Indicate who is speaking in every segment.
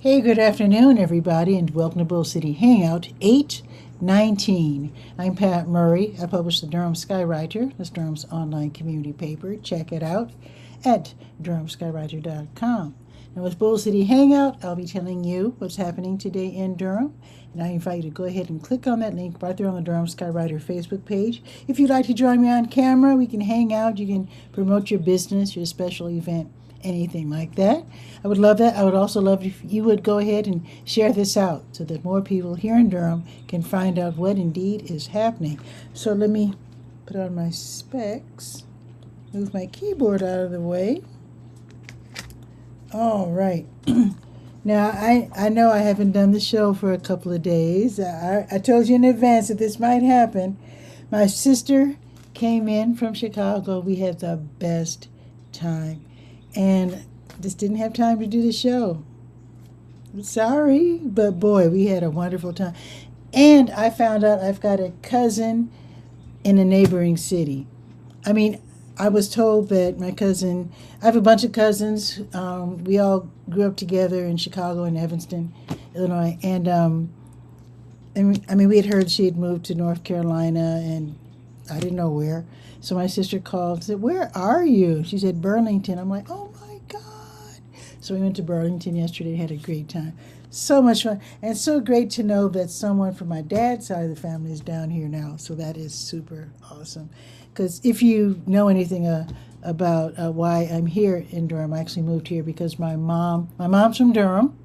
Speaker 1: Hey, good afternoon, everybody, and welcome to Bull City Hangout 819. I'm Pat Murray. I publish the Durham Skywriter, that's Durham's online community paper. Check it out at durhamskywriter.com. Now, with Bull City Hangout, I'll be telling you what's happening today in Durham, and I invite you to go ahead and click on that link right there on the Durham Skywriter Facebook page. If you'd like to join me on camera, we can hang out. You can promote your business, your special event, anything like that. I would love that. I would also love if you would go ahead and share this out so that more people here in Durham can find out what indeed is happening. So let me put on my specs, move my keyboard out of the way. All right. Now, I know I haven't done the show for a couple of days. I told you in advance that this might happen. My sister came in from Chicago. We had the best time. And just didn't have time to do the show. Sorry, but boy, we had a wonderful time. And I found out I've got a cousin in a neighboring city. I mean, I was told that my cousin, I have a bunch of cousins. We all grew up together in Chicago and Evanston, Illinois. And I mean, we had heard she had moved to North Carolina, and I didn't know where. So my sister called and said, "Where are you?" She said, "Burlington." I'm like, "Oh my God." So we went to Burlington yesterday, had a great time. So much fun. And it's so great to know that someone from my dad's side of the family is down here now. So that is super awesome. Because if you know anything about why I'm here in Durham, I actually moved here because my mom's from Durham,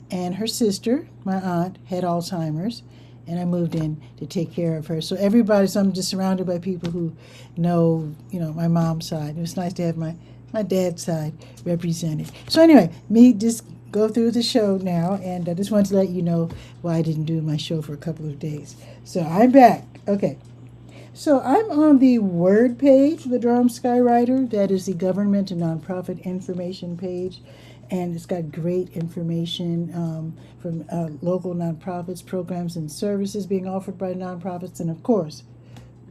Speaker 1: and her sister, my aunt, had Alzheimer's. And I moved in to take care of her. So so I'm just surrounded by people who know, my mom's side. It was nice to have my dad's side represented. So anyway, me just go through the show now, and I just wanted to let you know why I didn't do my show for a couple of days. So I'm back. Okay. So I'm on the Word page of the Durham Skywriter. That is the government and nonprofit information page. And it's got great information from local nonprofits, programs, and services being offered by nonprofits, and of course,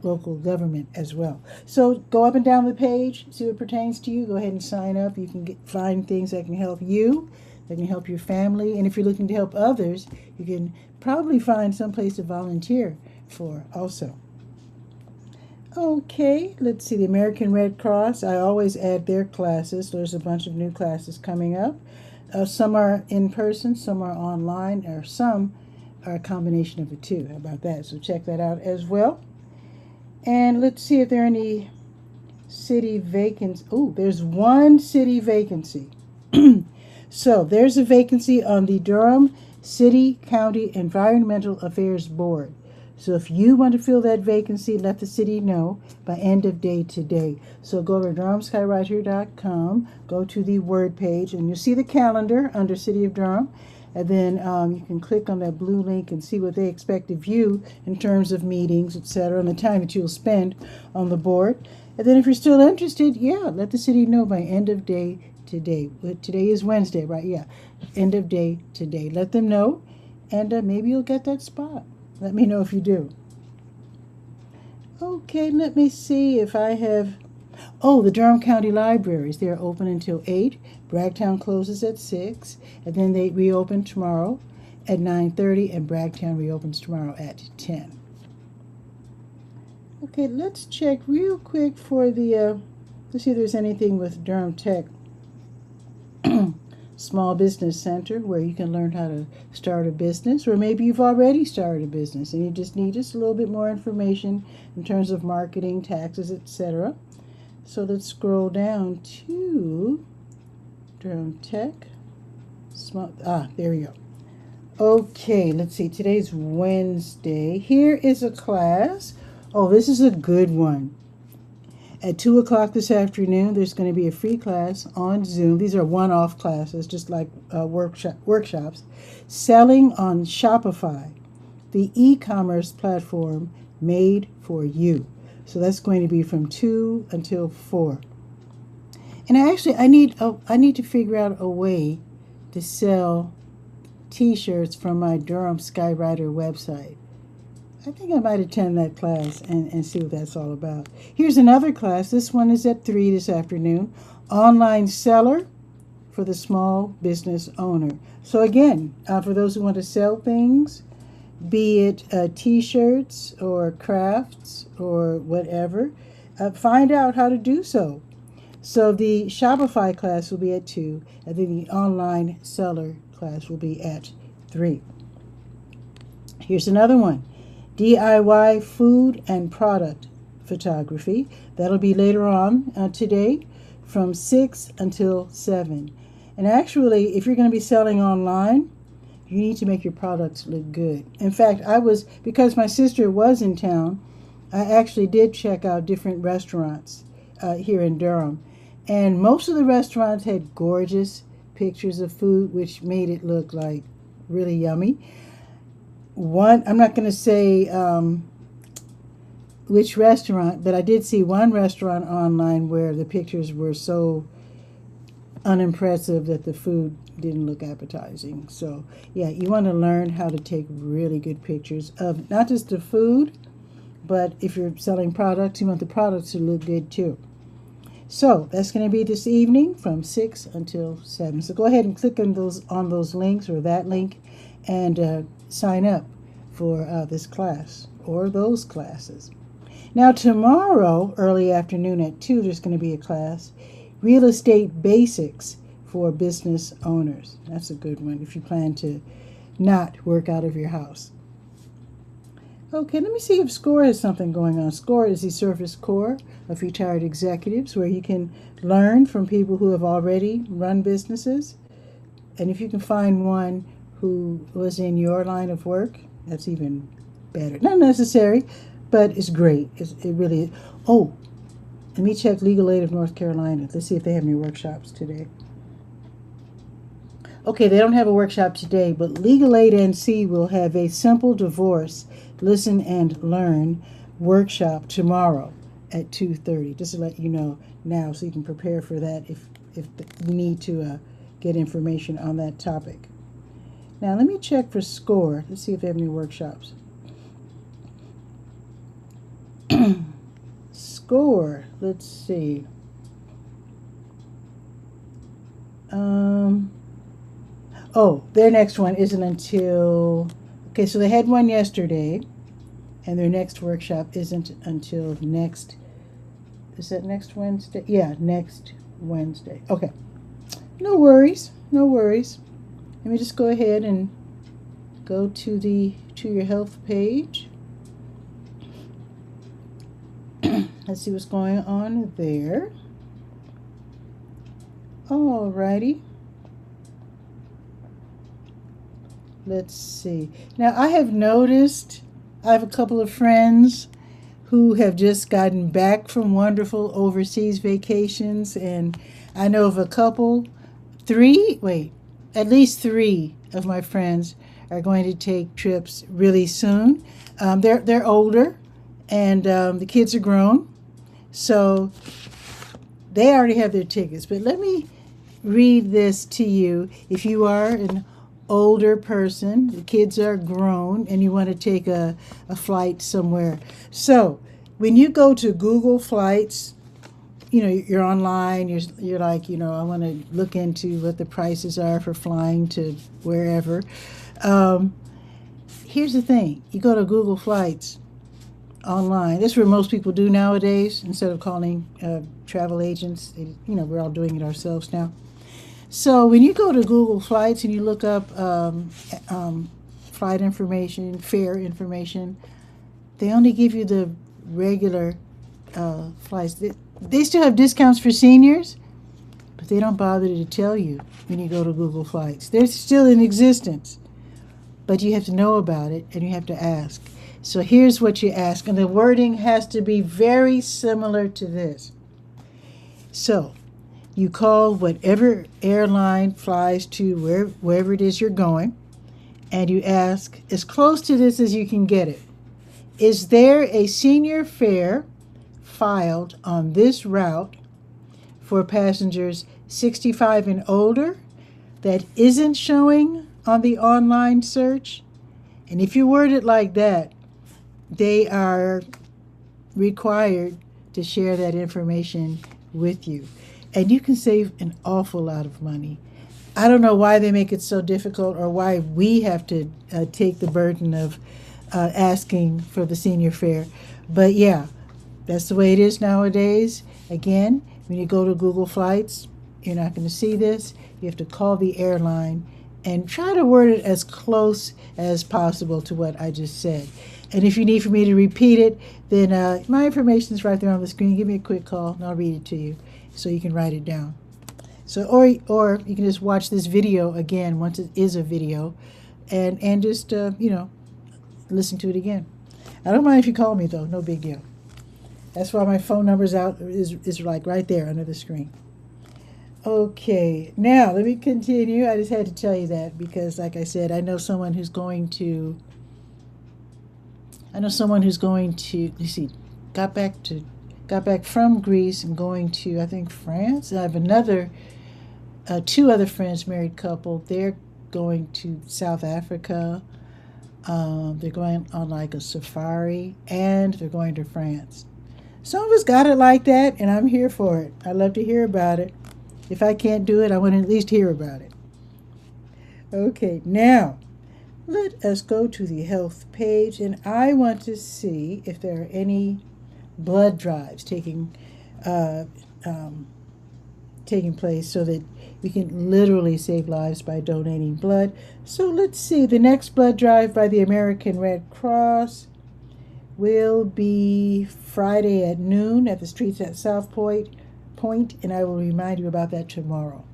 Speaker 1: local government as well. So go up and down the page, see what pertains to you. Go ahead and sign up. You can find things that can help you, that can help your family. And if you're looking to help others, you can probably find some place to volunteer for also. Okay, let's see, the American Red Cross. I always add their classes. There's a bunch of new classes coming up. Some are in person, some are online, or some are a combination of the two. How about that? So check that out as well. And let's see if there are any city vacancies. Oh, there's one city vacancy. So there's a vacancy on the Durham City County Environmental Affairs Board. So if you want to fill that vacancy, let the city know by end of day today. So go to durhamskywriter.com, go to the Word page, and you'll see the calendar under City of Durham. And then you can click on that blue link and see what they expect of you in terms of meetings, etc., and the time that you'll spend on the board. And then if you're still interested, let the city know by end of day today. Today is Wednesday, right? Yeah, end of day today. Let them know, and maybe you'll get that spot. Let me know if you do. Okay, let me see if I have... Oh, the Durham County Libraries. They're open until 8. Bragtown closes at 6. And then they reopen tomorrow at 9:30. And Bragtown reopens tomorrow at 10. Okay, let's check real quick for the... let's see if there's anything with Durham Tech Small Business Center where you can learn how to start a business, or maybe you've already started a business and you just need a little bit more information in terms of marketing, taxes, etc. So let's scroll down to Durham Tech. There we go. Okay, let's see. Today's Wednesday. Here is a class. Oh, this is a good one. At 2 o'clock this afternoon, there's going to be a free class on Zoom. These are one-off classes, just like workshops. Selling on Shopify, the e-commerce platform made for you. So that's going to be from 2 until 4. And I need to figure out a way to sell T-shirts from my Durham Skywriter website. I think I might attend that class and see what that's all about. Here's another class. This one is at 3 this afternoon. Online Seller for the small business owner. So again, for those who want to sell things, be it t-shirts or crafts or whatever, find out how to do so. So the Shopify class will be at 2, and then the online seller class will be at 3. Here's another one. DIY food and product photography. That'll be later on today from 6 until 7. And actually, if you're going to be selling online, you need to make your products look good. In fact, because my sister was in town, I actually did check out different restaurants here in Durham. And most of the restaurants had gorgeous pictures of food, which made it look like really yummy. I'm not going to say which restaurant, but I did see one restaurant online where the pictures were so unimpressive that the food didn't look appetizing. So yeah, you want to learn how to take really good pictures of not just the food, but if you're selling products, you want the products to look good too. So that's going to be this evening from 6 until 7. So go ahead and click on those links or that link and sign up for this class or those classes. Now tomorrow, early afternoon at 2, there's going to be a class, Real Estate Basics for Business Owners. That's a good one if you plan to not work out of your house. Okay, let me see if SCORE has something going on. SCORE is the Service Corps of Retired Executives, where you can learn from people who have already run businesses. And if you can find one who was in your line of work, that's even better. Not necessary, but it's great. It really is. Oh, let me check Legal Aid of North Carolina. Let's see if they have any workshops today. Okay, they don't have a workshop today, but Legal Aid NC will have a simple divorce listen and learn workshop tomorrow at 2:30. Just to let you know now, so you can prepare for that if you need to get information on that topic. Now let me check for SCORE. Let's see if they have any workshops. SCORE. Let's see. Oh, their next one isn't until... Okay, so they had one yesterday, and their next workshop isn't until next... Is that next Wednesday? Yeah, next Wednesday. Okay. No worries. No worries. Let me just go ahead and go to your health page. Let's see what's going on there. Alrighty. Let's see. Now, I have noticed, I have a couple of friends who have just gotten back from wonderful overseas vacations, and I know of a couple, at least 3 of my friends are going to take trips really soon. They're older, and the kids are grown, so they already have their tickets. But let me read this to you. If you are an older person, the kids are grown, and you want to take a flight somewhere. So when you go to Google Flights, you're online, you're like, I want to look into what the prices are for flying to wherever. Here's the thing. You go to Google Flights online. That's what most people do nowadays. Instead of calling travel agents, we're all doing it ourselves now. So when you go to Google Flights and you look up flight information, fare information, they only give you the regular flights. They still have discounts for seniors, but they don't bother to tell you when you go to Google Flights. They're still in existence, but you have to know about it and you have to ask. So here's what you ask, and the wording has to be very similar to this. So you call whatever airline flies to wherever it is you're going, and you ask, as close to this as you can get it, is there a senior fare filed on this route for passengers 65 and older that isn't showing on the online search? And if you word it like that, they are required to share that information with you. and you can save an awful lot of money. I don't know why they make it so difficult or why we have to take the burden of asking for the senior fare. But yeah, that's the way it is nowadays. Again, when you go to Google Flights, you're not going to see this. You have to call the airline and try to word it as close as possible to what I just said. And if you need for me to repeat it, then my information is right there on the screen. Give me a quick call and I'll read it to you so you can write it down. So, or you can just watch this video again once it is a video, and just listen to it again. I don't mind if you call me though, no big deal. That's why my phone number's out is like right there under the screen. Okay, now let me continue. I just had to tell you that because, like I said, I know someone who's going to. Let's see, got back from Greece and going to, I think, France. I have two other friends, married couple. They're going to South Africa. They're going on like a safari, and they're going to France. Some of us got it like that, and I'm here for it. I love to hear about it. If I can't do it, I want to at least hear about it. Okay, now let us go to the health page, and I want to see if there are any blood drives taking place so that we can literally save lives by donating blood. So let's see, the next blood drive by the American Red Cross will be Friday at noon at the streets at South Point, and I will remind you about that tomorrow.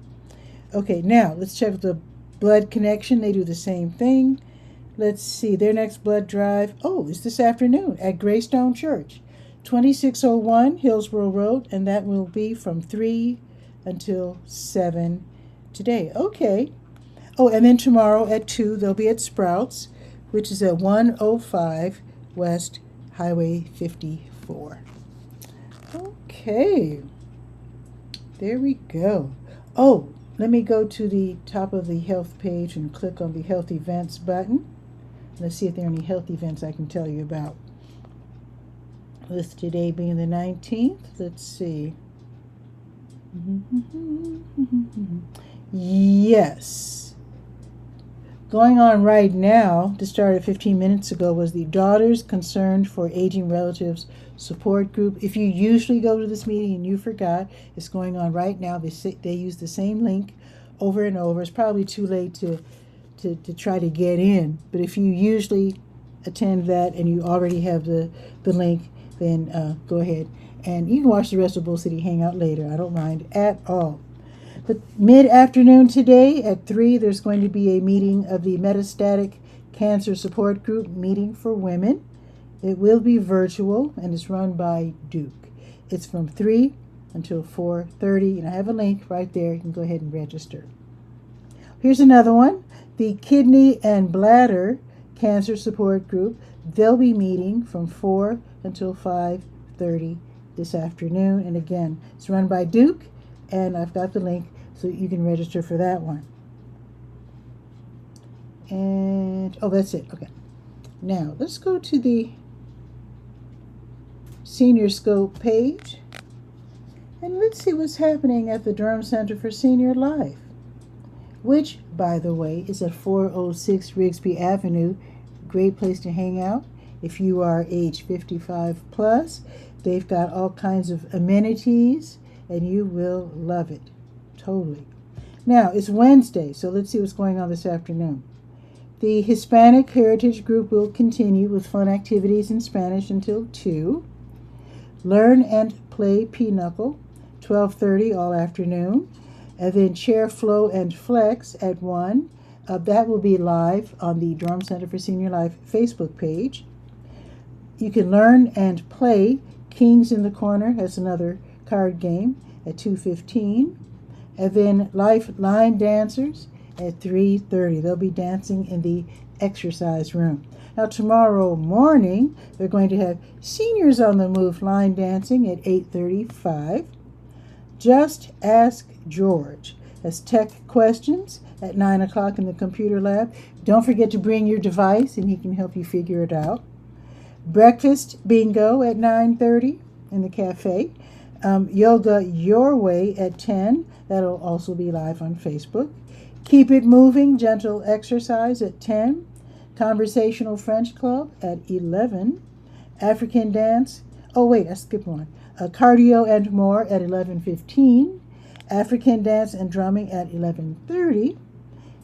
Speaker 1: Okay, now let's check the Blood Connection. They do the same thing. Let's see, their next blood drive, is this afternoon at Greystone Church, 2601 Hillsborough Road, and that will be from 3 until 7 today. Okay. And then tomorrow at 2, they'll be at Sprouts, which is at 105 West Highway 54. Okay. There we go. Let me go to the top of the health page and click on the health events button. Let's see if there are any health events I can tell you about. With today being the 19th, let's see. Yes. Going on right now, to start 15 minutes ago, was the Daughters Concerned for Aging Relatives Support Group. If you usually go to this meeting and you forgot, it's going on right now. They use the same link over and over. It's probably too late to try to get in, but if you usually attend that and you already have the link, then go ahead and you can watch the rest of Bull City Hangout later. I don't mind at all. But mid-afternoon today at 3, there's going to be a meeting of the Metastatic Cancer Support Group meeting for women. It will be virtual, and it's run by Duke. It's from 3 until 4:30, and I have a link right there. You can go ahead and register. Here's another one. The Kidney and Bladder Cancer Support Group. They'll be meeting from 4 until 5:30 this afternoon. And again, it's run by Duke, and I've got the link so you can register for that one. And, that's it. Okay. Now, let's go to the Senior Scope page, and let's see what's happening at the Durham Center for Senior Life, which, by the way, is at 406 Rigsby Avenue. Great place to hang out if you are age 55 plus. They've got all kinds of amenities, and you will love it. Totally. Now, it's Wednesday, so let's see what's going on this afternoon. The Hispanic Heritage Group will continue with fun activities in Spanish until 2. Learn and Play Pinochle, 12:30 all afternoon. And then Chair Flow and Flex at 1. That will be live on the Durham Center for Senior Life Facebook page. You can learn and play Kings in the Corner. That's another card game at 2:15. And then Lifeline Dancers at 3:30. They'll be dancing in the exercise room. Now tomorrow morning, they're going to have Seniors on the Move line dancing at 8:35. Just Ask George has tech questions at 9 o'clock in the computer lab. Don't forget to bring your device and he can help you figure it out. Breakfast bingo at 9:30 in the cafe. Yoga Your Way at 10. That'll also be live on Facebook. Keep It Moving, Gentle Exercise at 10. Conversational French Club at 11. African Dance. Oh, wait, I skipped one. Cardio and More at 11:15. African Dance and Drumming at 11:30.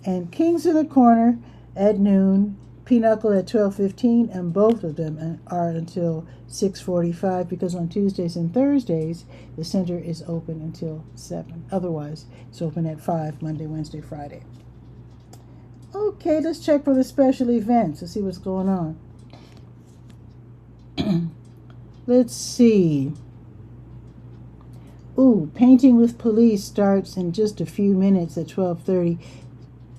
Speaker 1: And Kings in the Corner at noon. Pinochle at 12:15, and both of them are until 6:45 because on Tuesdays and Thursdays the center is open until 7. Otherwise, it's open at 5 Monday, Wednesday, Friday. Okay, let's check for the special events to see what's going on. Let's see. Ooh, Painting with Police starts in just a few minutes at 12:30.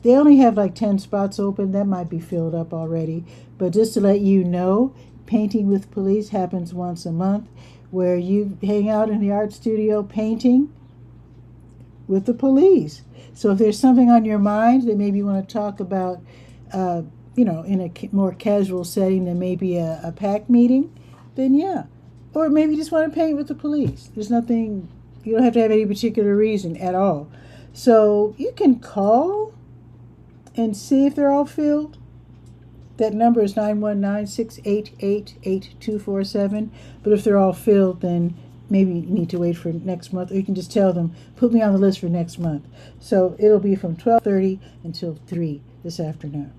Speaker 1: They only have like 10 spots open. That might be filled up already. But just to let you know, Painting with Police happens once a month where you hang out in the art studio painting with the police. So if there's something on your mind that maybe you want to talk about, in a more casual setting than maybe a PAC meeting, then yeah. Or maybe you just want to paint with the police. There's nothing, you don't have to have any particular reason at all. So you can call and see if they're all filled. That number is 919-688-8247. But if they're all filled, then maybe you need to wait for next month. Or you can just tell them, put me on the list for next month. So it'll be from 12:30 until 3 this afternoon.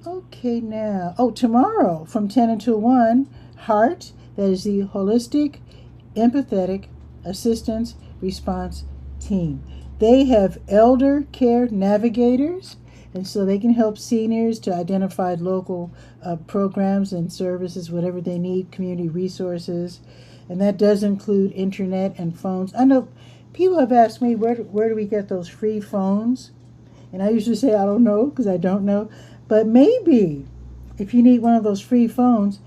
Speaker 1: Okay, now, tomorrow from 10 until 1, HEART, that is the Holistic Empathetic Assistance Response Team. They have elder care navigators, and so they can help seniors to identify local programs and services, whatever they need, community resources. And that does include internet and phones. I know people have asked me, where do we get those free phones? And I usually say, I don't know, because I don't know. But maybe if you need one of those free phones,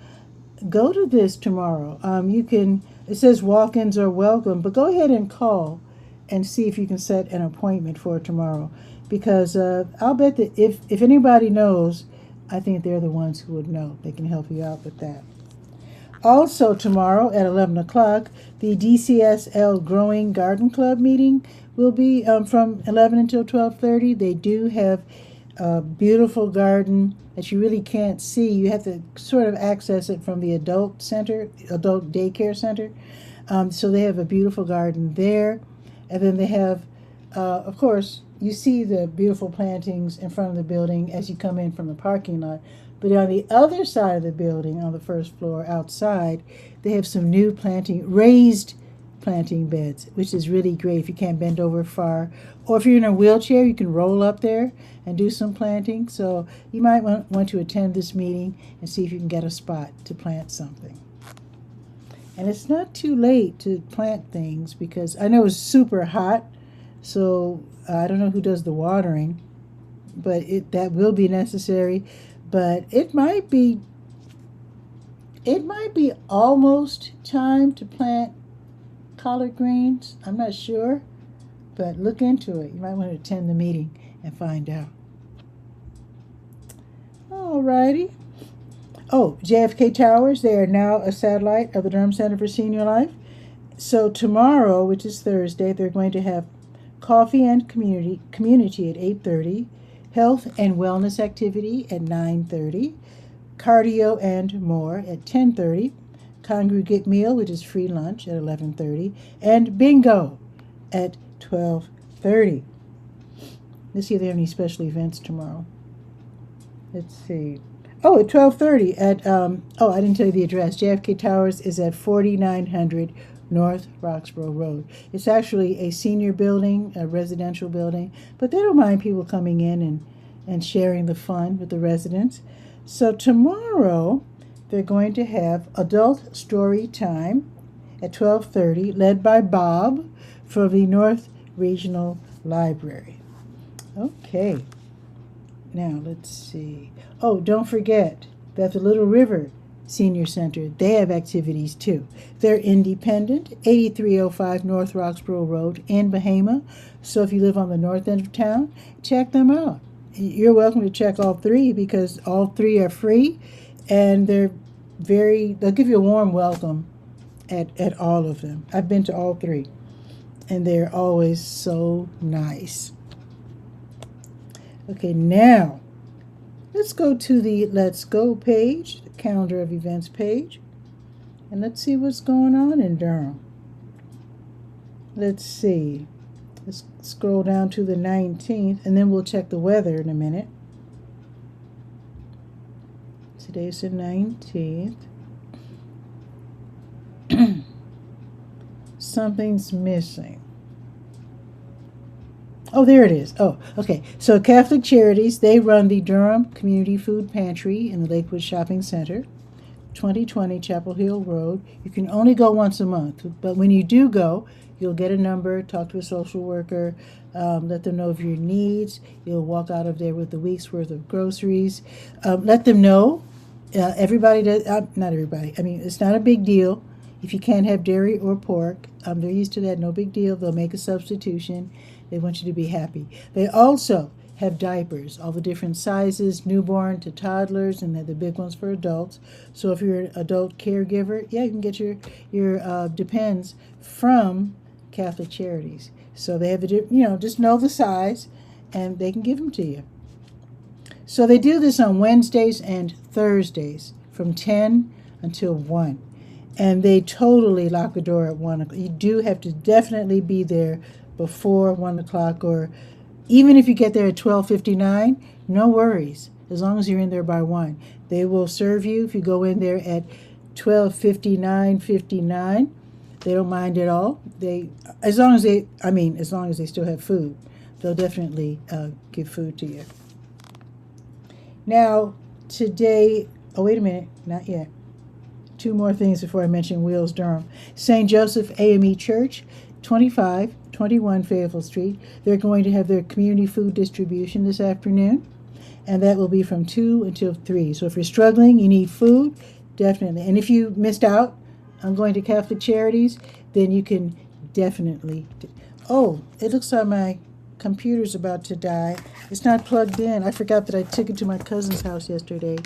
Speaker 1: go to this tomorrow. It says walk-ins are welcome, but go ahead and call and see if you can set an appointment for tomorrow. Because I'll bet that if anybody knows, I think they're the ones who would know. They can help you out with that. Also tomorrow at 11 o'clock, the DCSL Growing Garden Club meeting will be from 11 until 12:30. They do have a beautiful garden that you really can't see. You have to sort of access it from the adult daycare center. So they have a beautiful garden there. And then they have, of course, you see the beautiful plantings in front of the building as you come in from the parking lot. But on the other side of the building, on the first floor outside, they have some new raised planting beds, which is really great if you can't bend over far. Or if you're in a wheelchair, you can roll up there and do some planting. So you might want to attend this meeting and see if you can get a spot to plant something. And it's not too late to plant things because I know it's super hot, so I don't know who does the watering, but that will be necessary. But it might be almost time to plant collard greens. I'm not sure, but look into it. You might want to attend the meeting and find out. All righty. Oh, JFK Towers, they are now a satellite of the Durham Center for Senior Life. So tomorrow, which is Thursday, they're going to have coffee and community at 8:30, health and wellness activity at 9:30, cardio and more at 10:30, congregate meal, which is free lunch, at 11:30, and bingo at 12:30. Let's see if they have any special events tomorrow. Let's see. Oh, at 12:30 at, I didn't tell you the address. JFK Towers is at 4900 North Roxborough Road. It's actually a senior building, a residential building, but they don't mind people coming in and sharing the fun with the residents. So tomorrow, they're going to have adult story time at 12:30, led by Bob from the North Regional Library. Okay. Now, let's see. Oh, don't forget that the Little River Senior Center, they have activities too. They're independent, 8305 North Roxborough Road in Bahama. So if you live on the north end of town, check them out. You're welcome to check all three because all three are free and they'll give you a warm welcome at all of them. I've been to all three, and they're always so nice. Okay, now let's go to the Let's Go page, the calendar of events page, and let's see what's going on in Durham. Let's see. Let's scroll down to the 19th, and then we'll check the weather in a minute. Today's the 19th. Something's missing. Oh, there it is. Oh, okay. So Catholic Charities, they run the Durham Community Food Pantry in the Lakewood Shopping Center, 2020 Chapel Hill Road. You can only go once a month, but when you do go, you'll get a number, talk to a social worker, let them know of your needs. You'll walk out of there with a week's worth of groceries. Let them know. Everybody does, not everybody. I mean, it's not a big deal if you can't have dairy or pork. They're used to that, no big deal. They'll make a substitution. They want you to be happy. They also have diapers, all the different sizes, newborn to toddlers, and they're the big ones for adults. So if you're an adult caregiver, yeah, you can get your Depends from Catholic Charities. So they have just know the size, and they can give them to you. So they do this on Wednesdays and Thursdays from 10 until 1. And they totally lock the door at 1 o'clock. You do have to definitely be there before 1 o'clock, or even if you get there at 12:59, no worries, as long as you're in there by 1. They will serve you if you go in there at 12:59. They don't mind at all. As long as they still have food, they'll definitely give food to you. Now, today, oh, wait a minute, not yet. 2 more things before I mention Wheels Durham. St. Joseph AME Church, 2521 Fayetteville Street. They're going to have their community food distribution this afternoon, and that will be from 2 until 3. So if you're struggling, you need food, definitely. And if you missed out on going to Catholic Charities, then you can definitely. Oh, it looks like my computer's about to die. It's not plugged in. I forgot that I took it to my cousin's house yesterday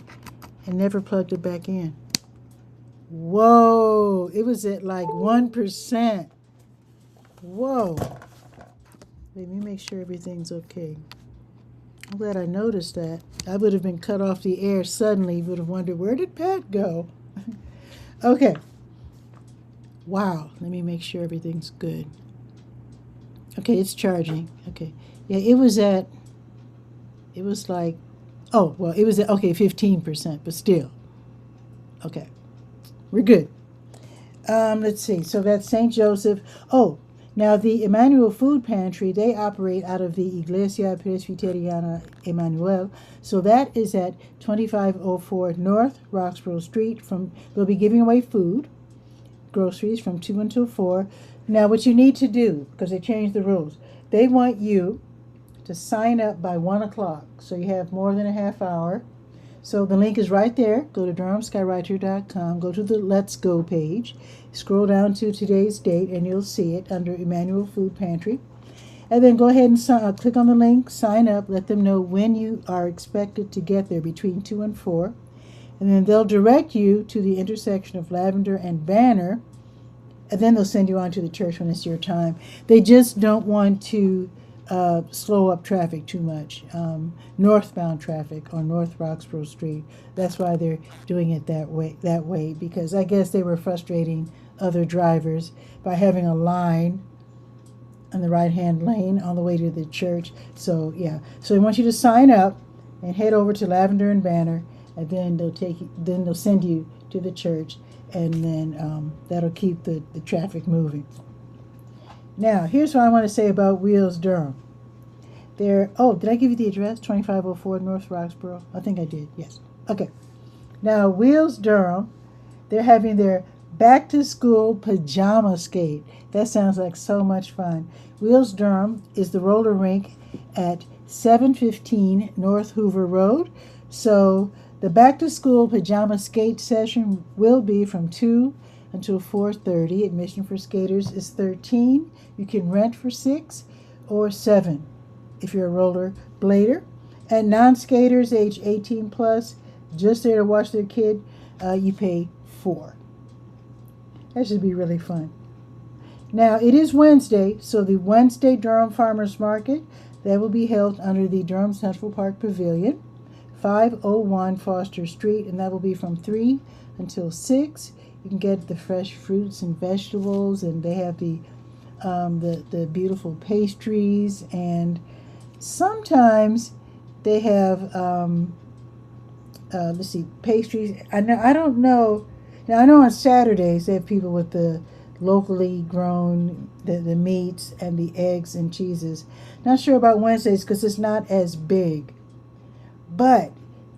Speaker 1: and never plugged it back in. Whoa, it was at like 1%. Whoa. Let me make sure everything's okay. I'm glad I noticed that. I would have been cut off the air suddenly. Would have wondered, where did Pat go? Okay. Wow, let me make sure everything's good. Okay, it's charging. Okay. Yeah, it was like, it was at, 15%, but still. Okay. We're good. Let's see. So that's St. Joseph. Oh, now the Emmanuel Food Pantry, they operate out of the Iglesia Presbiteriana Emmanuel. So that is at 2504 North Roxborough Street. They'll be giving away food, groceries from 2 until 4. Now what you need to do, because they changed the rules, they want you to sign up by 1 o'clock. So you have more than a half hour. So the link is right there. Go to DurhamSkywriter.com. Go to the Let's Go page. Scroll down to today's date, and you'll see it under Emmanuel Food Pantry. And then go ahead and click on the link, sign up, let them know when you are expected to get there between 2 and 4. And then they'll direct you to the intersection of Lavender and Banner, and then they'll send you on to the church when it's your time. They just don't want to slow up traffic too much, northbound traffic on North Roxborough Street. That's why they're doing it that way, because I guess they were frustrating other drivers by having a line on the right-hand lane on the way to the church. So yeah, so they want you to sign up and head over to Lavender and Banner, and then they'll send you to the church, and then that'll keep the traffic moving. Now, here's what I want to say about Wheels Durham. Did I give you the address? 2504 North Roxborough? I think I did, yes. Okay. Now, Wheels Durham, they're having their back-to-school pajama skate. That sounds like so much fun. Wheels Durham is the roller rink at 715 North Hoover Road. So the back-to-school pajama skate session will be from 2 until 4:30. Admission for skaters is $13. You can rent for $6 or $7 if you're a roller blader. And non-skaters age 18 plus, just there to watch their kid, you pay $4. That should be really fun. Now, it is Wednesday, so the Wednesday Durham Farmers Market, that will be held under the Durham Central Park Pavilion, 501 Foster Street, and that will be from 3 until 6. You can get the fresh fruits and vegetables, and they have the beautiful pastries, and sometimes they have let's see, pastries. I don't know. Now I know on Saturdays they have people with the locally grown the meats and the eggs and cheeses. Not sure about Wednesdays because it's not as big. But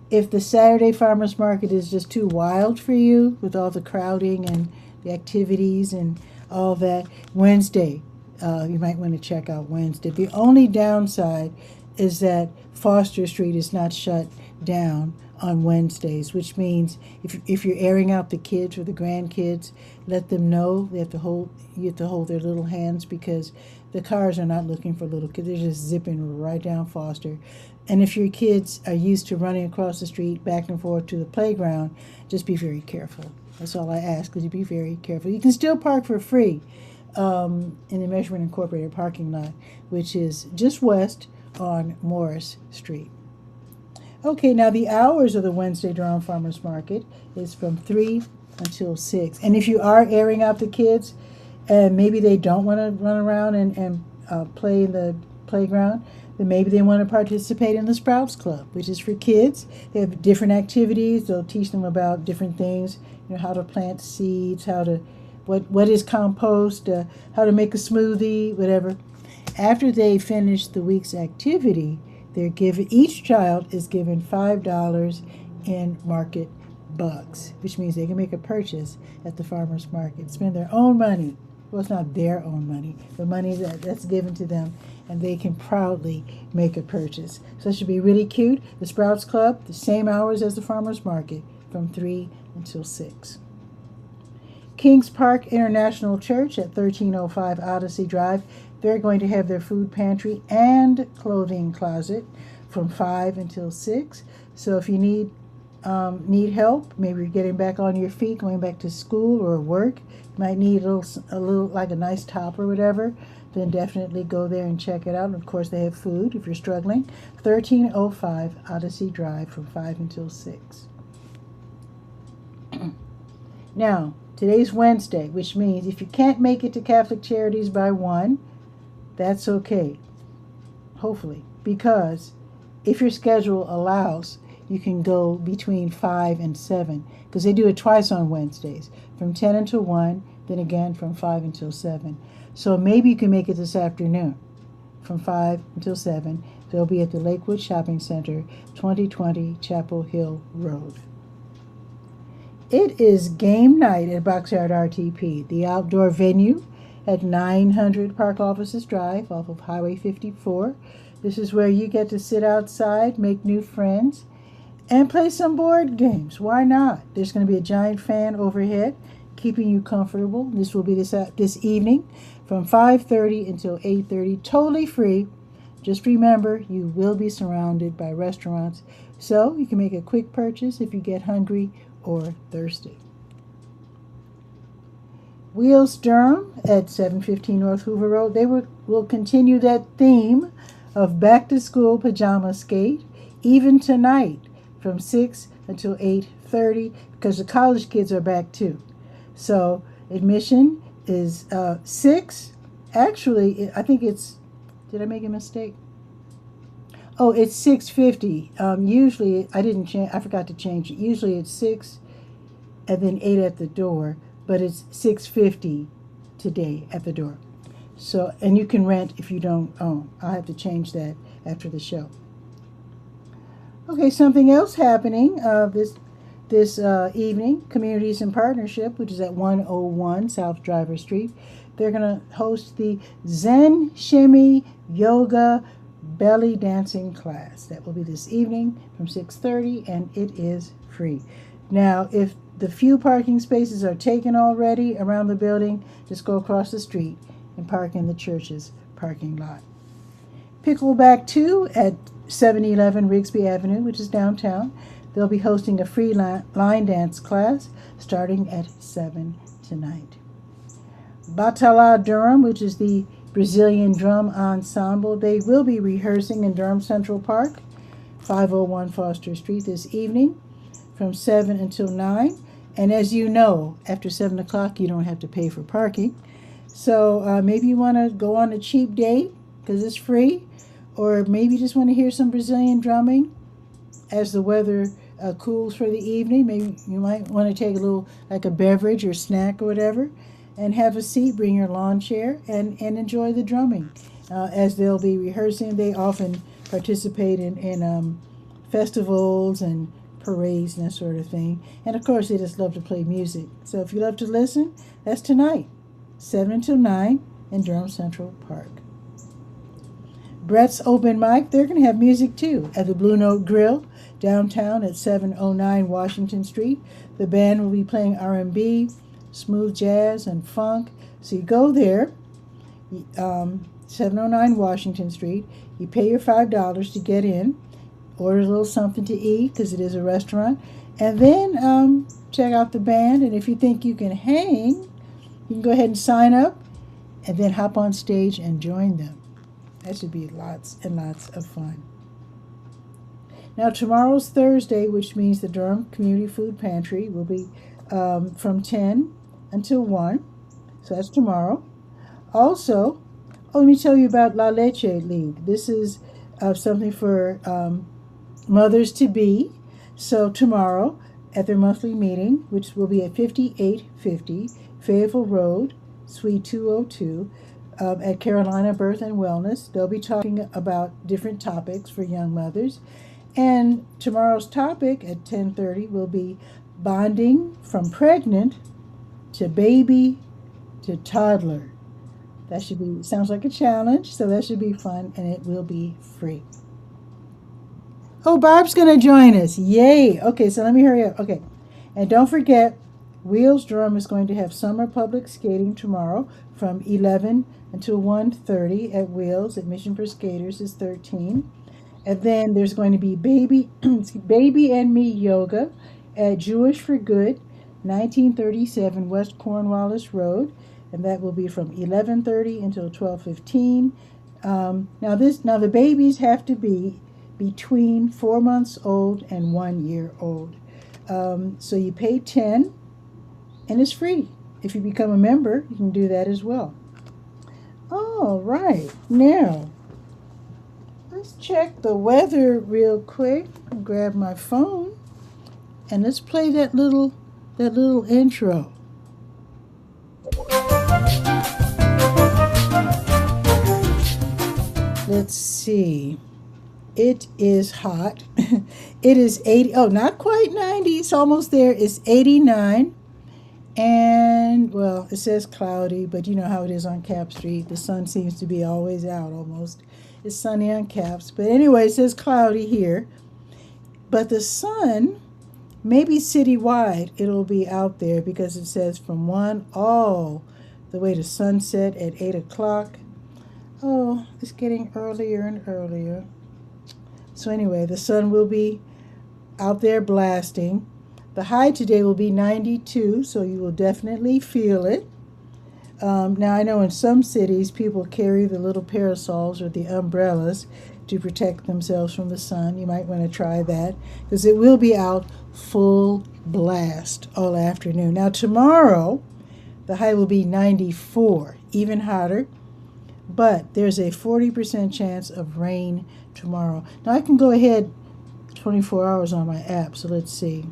Speaker 1: if the Saturday farmers market is just too wild for you with all the crowding and the activities and all that, Wednesday, you might want to check out Wednesday. The only downside is that Foster Street is not shut down on Wednesdays, which means if you're airing out the kids or the grandkids, let them know you have to hold their little hands, because the cars are not looking for little kids. They're just zipping right down Foster. And if your kids are used to running across the street back and forth to the playground, just be very careful. That's all I ask, is you be very careful. You can still park for free in the Measurement Incorporated parking lot, which is just west on Morris Street. Okay, now the hours of the Wednesday Durham Farmers Market is from 3 until 6. And if you are airing out the kids, and maybe they don't want to run around and play in the playground, then maybe they want to participate in the Sprouts Club, which is for kids. They have different activities. They'll teach them about different things, how to plant seeds, what is compost, how to make a smoothie, whatever. After they finish the week's activity, each child is given $5 in market bucks, which means they can make a purchase at the farmer's market, spend their own money. Well, it's not their own money, the money that's given to them, and they can proudly make a purchase. So it should be really cute. The Sprouts Club, the same hours as the farmer's market, from 3 until 6. Kings Park International Church at 1305 Odyssey Drive, they're going to have their food pantry and clothing closet from 5 until 6. So if you need help, maybe you're getting back on your feet, going back to school or work, you might need a little like a nice top or whatever, then definitely go there and check it out. And of course, they have food if you're struggling. 1305 Odyssey Drive from 5 until 6. Now, today's Wednesday, which means if you can't make it to Catholic Charities by 1, that's okay, hopefully, because if your schedule allows, you can go between 5 and 7, because they do it twice on Wednesdays, from 10 until 1, then again from 5 until 7. So maybe you can make it this afternoon from 5 until 7. They'll be at the Lakewood Shopping Center, 2020 Chapel Hill Road. It is game night at Boxyard RTP, the outdoor venue at 900 Park Offices Drive off of Highway 54. This is where you get to sit outside, make new friends, and play some board games. Why not? There's going to be a giant fan overhead keeping you comfortable. This will be this evening from 5:30 until 8:30, totally free. Just remember, you will be surrounded by restaurants, so you can make a quick purchase if you get hungry or thirsty. Wheels Durham at 715 North Hoover Road, they will continue that theme of back-to-school pajama skate even tonight from 6 until 8:30, because the college kids are back too. So admission is 6. Actually, I think it's, did I make a mistake? Oh, it's 6:50. Usually, I forgot to change it. Usually it's 6 and then 8 at the door, but it's 6:50 today at the door. So, and you can rent if you don't own. I'll have to change that after the show. Okay, something else happening this evening, Communities in Partnership, which is at 101 South Driver Street. They're going to host the Zen Shimmy Yoga Belly Dancing class. That will be this evening from 6:30, and it is free. Now, if the few parking spaces are taken already around the building, just go across the street and park in the church's parking lot. Pickleback 2 at 711 Rigsby Avenue, which is downtown. They'll be hosting a free line dance class starting at 7 tonight. Batala Durham, which is the Brazilian drum ensemble. They will be rehearsing in Durham Central Park, 501 Foster Street this evening from 7 until 9. And as you know, after 7 o'clock, you don't have to pay for parking. So maybe you want to go on a cheap date because it's free, or maybe you just want to hear some Brazilian drumming as the weather cools for the evening. Maybe you might want to take a little, like a beverage or snack or whatever, and have a seat, bring your lawn chair, and enjoy the drumming. As they'll be rehearsing, they often participate in festivals and parades and that sort of thing. And of course, they just love to play music. So if you love to listen, that's tonight, 7 until 9 in Durham Central Park. Brett's Open Mic, they're going to have music too at the Blue Note Grill downtown at 709 Washington Street. The band will be playing R&B, smooth jazz, and funk. So you go there, 709 Washington Street. You pay your $5 to get in, order a little something to eat because it is a restaurant, and then check out the band. And if you think you can hang, you can go ahead and sign up and then hop on stage and join them. That should be lots and lots of fun. Now, tomorrow's Thursday, which means the Durham Community Food Pantry will be from 10 until 1. So that's tomorrow. Also, let me tell you about La Leche League. This is something for mothers-to-be. So tomorrow at their monthly meeting, which will be at 5850 Fayetteville Road, Suite 202, at Carolina Birth and Wellness. They'll be talking about different topics for young mothers. And tomorrow's topic at 10:30 will be bonding from pregnant to baby to toddler. That should be, sounds like a challenge, so that should be fun, and it will be free. Oh, Barb's going to join us. Yay. Okay, so let me hurry up. Okay. And don't forget, Wheels Durham is going to have summer public skating tomorrow from 11 until 1:30 at Wheels. Admission for skaters is $13. And then there's going to be baby and me yoga at Jewish for Good, 1937 West Cornwallis Road, and that will be from 11:30 until 12:15. Now the babies have to be between 4 months old and 1 year old. So you pay $10, and it's free. If you become a member, you can do that as well. All right, now let's check the weather real quick. Grab my phone, and let's play that little intro. Let's see. It is hot. It is 80. Oh, not quite 90. It's almost there. It's 89. And, well, it says cloudy, but you know how it is on Cap Street. The sun seems to be always out almost. It's sunny on Caps. But anyway, it says cloudy here. But the sun, maybe citywide, it'll be out there because it says from 1 all the way to sunset at 8 o'clock. Oh, it's getting earlier and earlier. So anyway, the sun will be out there blasting. The high today will be 92, so you will definitely feel it. Now, I know in some cities, people carry the little parasols or the umbrellas to protect themselves from the sun. You might want to try that because it will be out full blast all afternoon. Now, tomorrow, the high will be 94, even hotter, but there's a 40% chance of rain tomorrow. Now, I can go ahead 24 hours on my app, so let's see.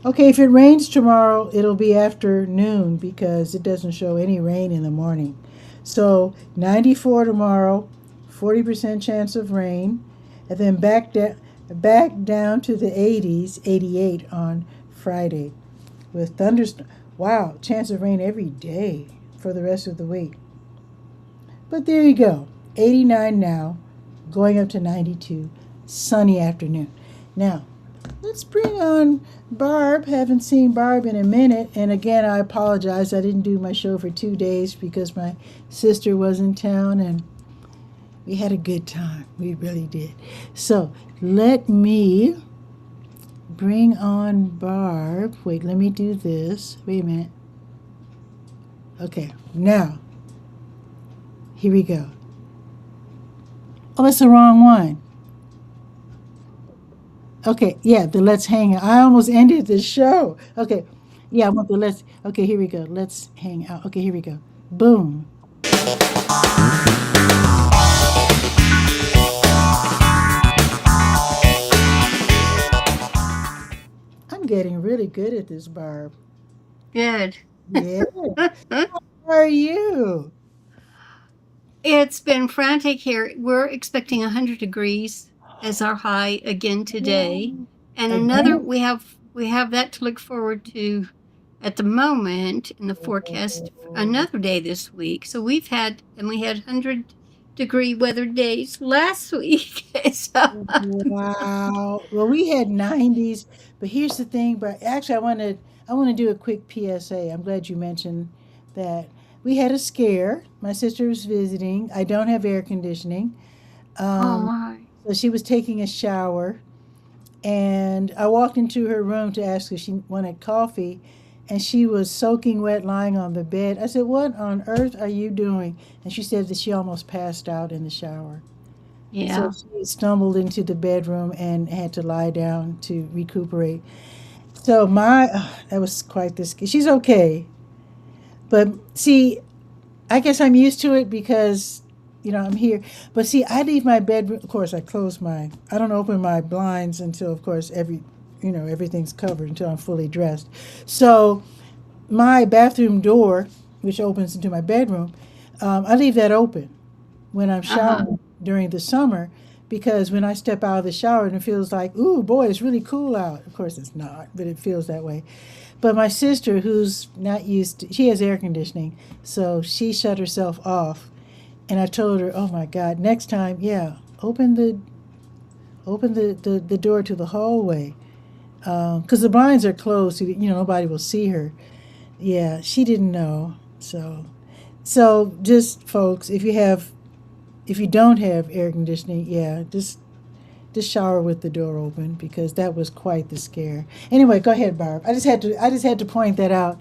Speaker 1: Okay, if it rains tomorrow, it'll be afternoon because it doesn't show any rain in the morning. So 94 tomorrow, 40% chance of rain, and then back down to the 80s, 88 on Friday with thunderstorms. Wow, chance of rain every day for the rest of the week. But there you go, 89 now, going up to 92, sunny afternoon. Now, let's bring on Barb. Haven't seen Barb in a minute. And again, I apologize. I didn't do my show for 2 days because my sister was in town and we had a good time. We really did. So let me bring on Barb. Wait, let me do this. Wait a minute. Okay, now, here we go. Oh, that's the wrong one. Okay, yeah, the let's hang out. I almost ended the show. Okay, yeah, I want the let's. Okay, here we go. Let's hang out. Okay, here we go. Boom. I'm getting really good at this, Barb.
Speaker 2: Good.
Speaker 1: Yeah. How are you?
Speaker 2: It's been frantic here. We're expecting 100 degrees as our high again today. And another
Speaker 1: Again?
Speaker 2: we have that to look forward to at the moment in the forecast
Speaker 1: Oh,
Speaker 2: another day this week. So we had 100-degree weather days last week. So
Speaker 1: wow. Well, we had 90s, but here's the thing. But actually, I want to do a quick PSA. I'm glad you mentioned that. We had a scare. My sister was visiting. I don't have air conditioning.
Speaker 2: oh
Speaker 1: Um,
Speaker 2: my.
Speaker 1: so she was taking a shower, and I walked into her room to ask if she wanted coffee, and she was soaking wet lying on the bed. I said, "What on earth are you doing?" And she said that she almost passed out in the shower. So
Speaker 2: Yeah.
Speaker 1: she stumbled into the bedroom and had to lie down to recuperate. So that was quite this. She's okay, but see, I guess I'm used to it because I'm here. But see, I leave my bedroom. Of course, I don't open my blinds until, of course, everything's covered until I'm fully dressed. So my bathroom door, which opens into my bedroom, I leave that open when I'm
Speaker 2: Uh-huh.
Speaker 1: showering during the summer, because when I step out of the shower and it feels like, ooh, boy, it's really cool out. Of course, it's not, but it feels that way. But my sister, who's not used to, she has air conditioning, so she shut herself off. And I told her, oh my God, next time, yeah, open the door to the hallway, because the blinds are closed, so nobody will see her. Yeah, she didn't know. So just folks, if you don't have air conditioning, yeah, just shower with the door open, because that was quite the scare. Anyway, go ahead, Barb. I just had to point that out.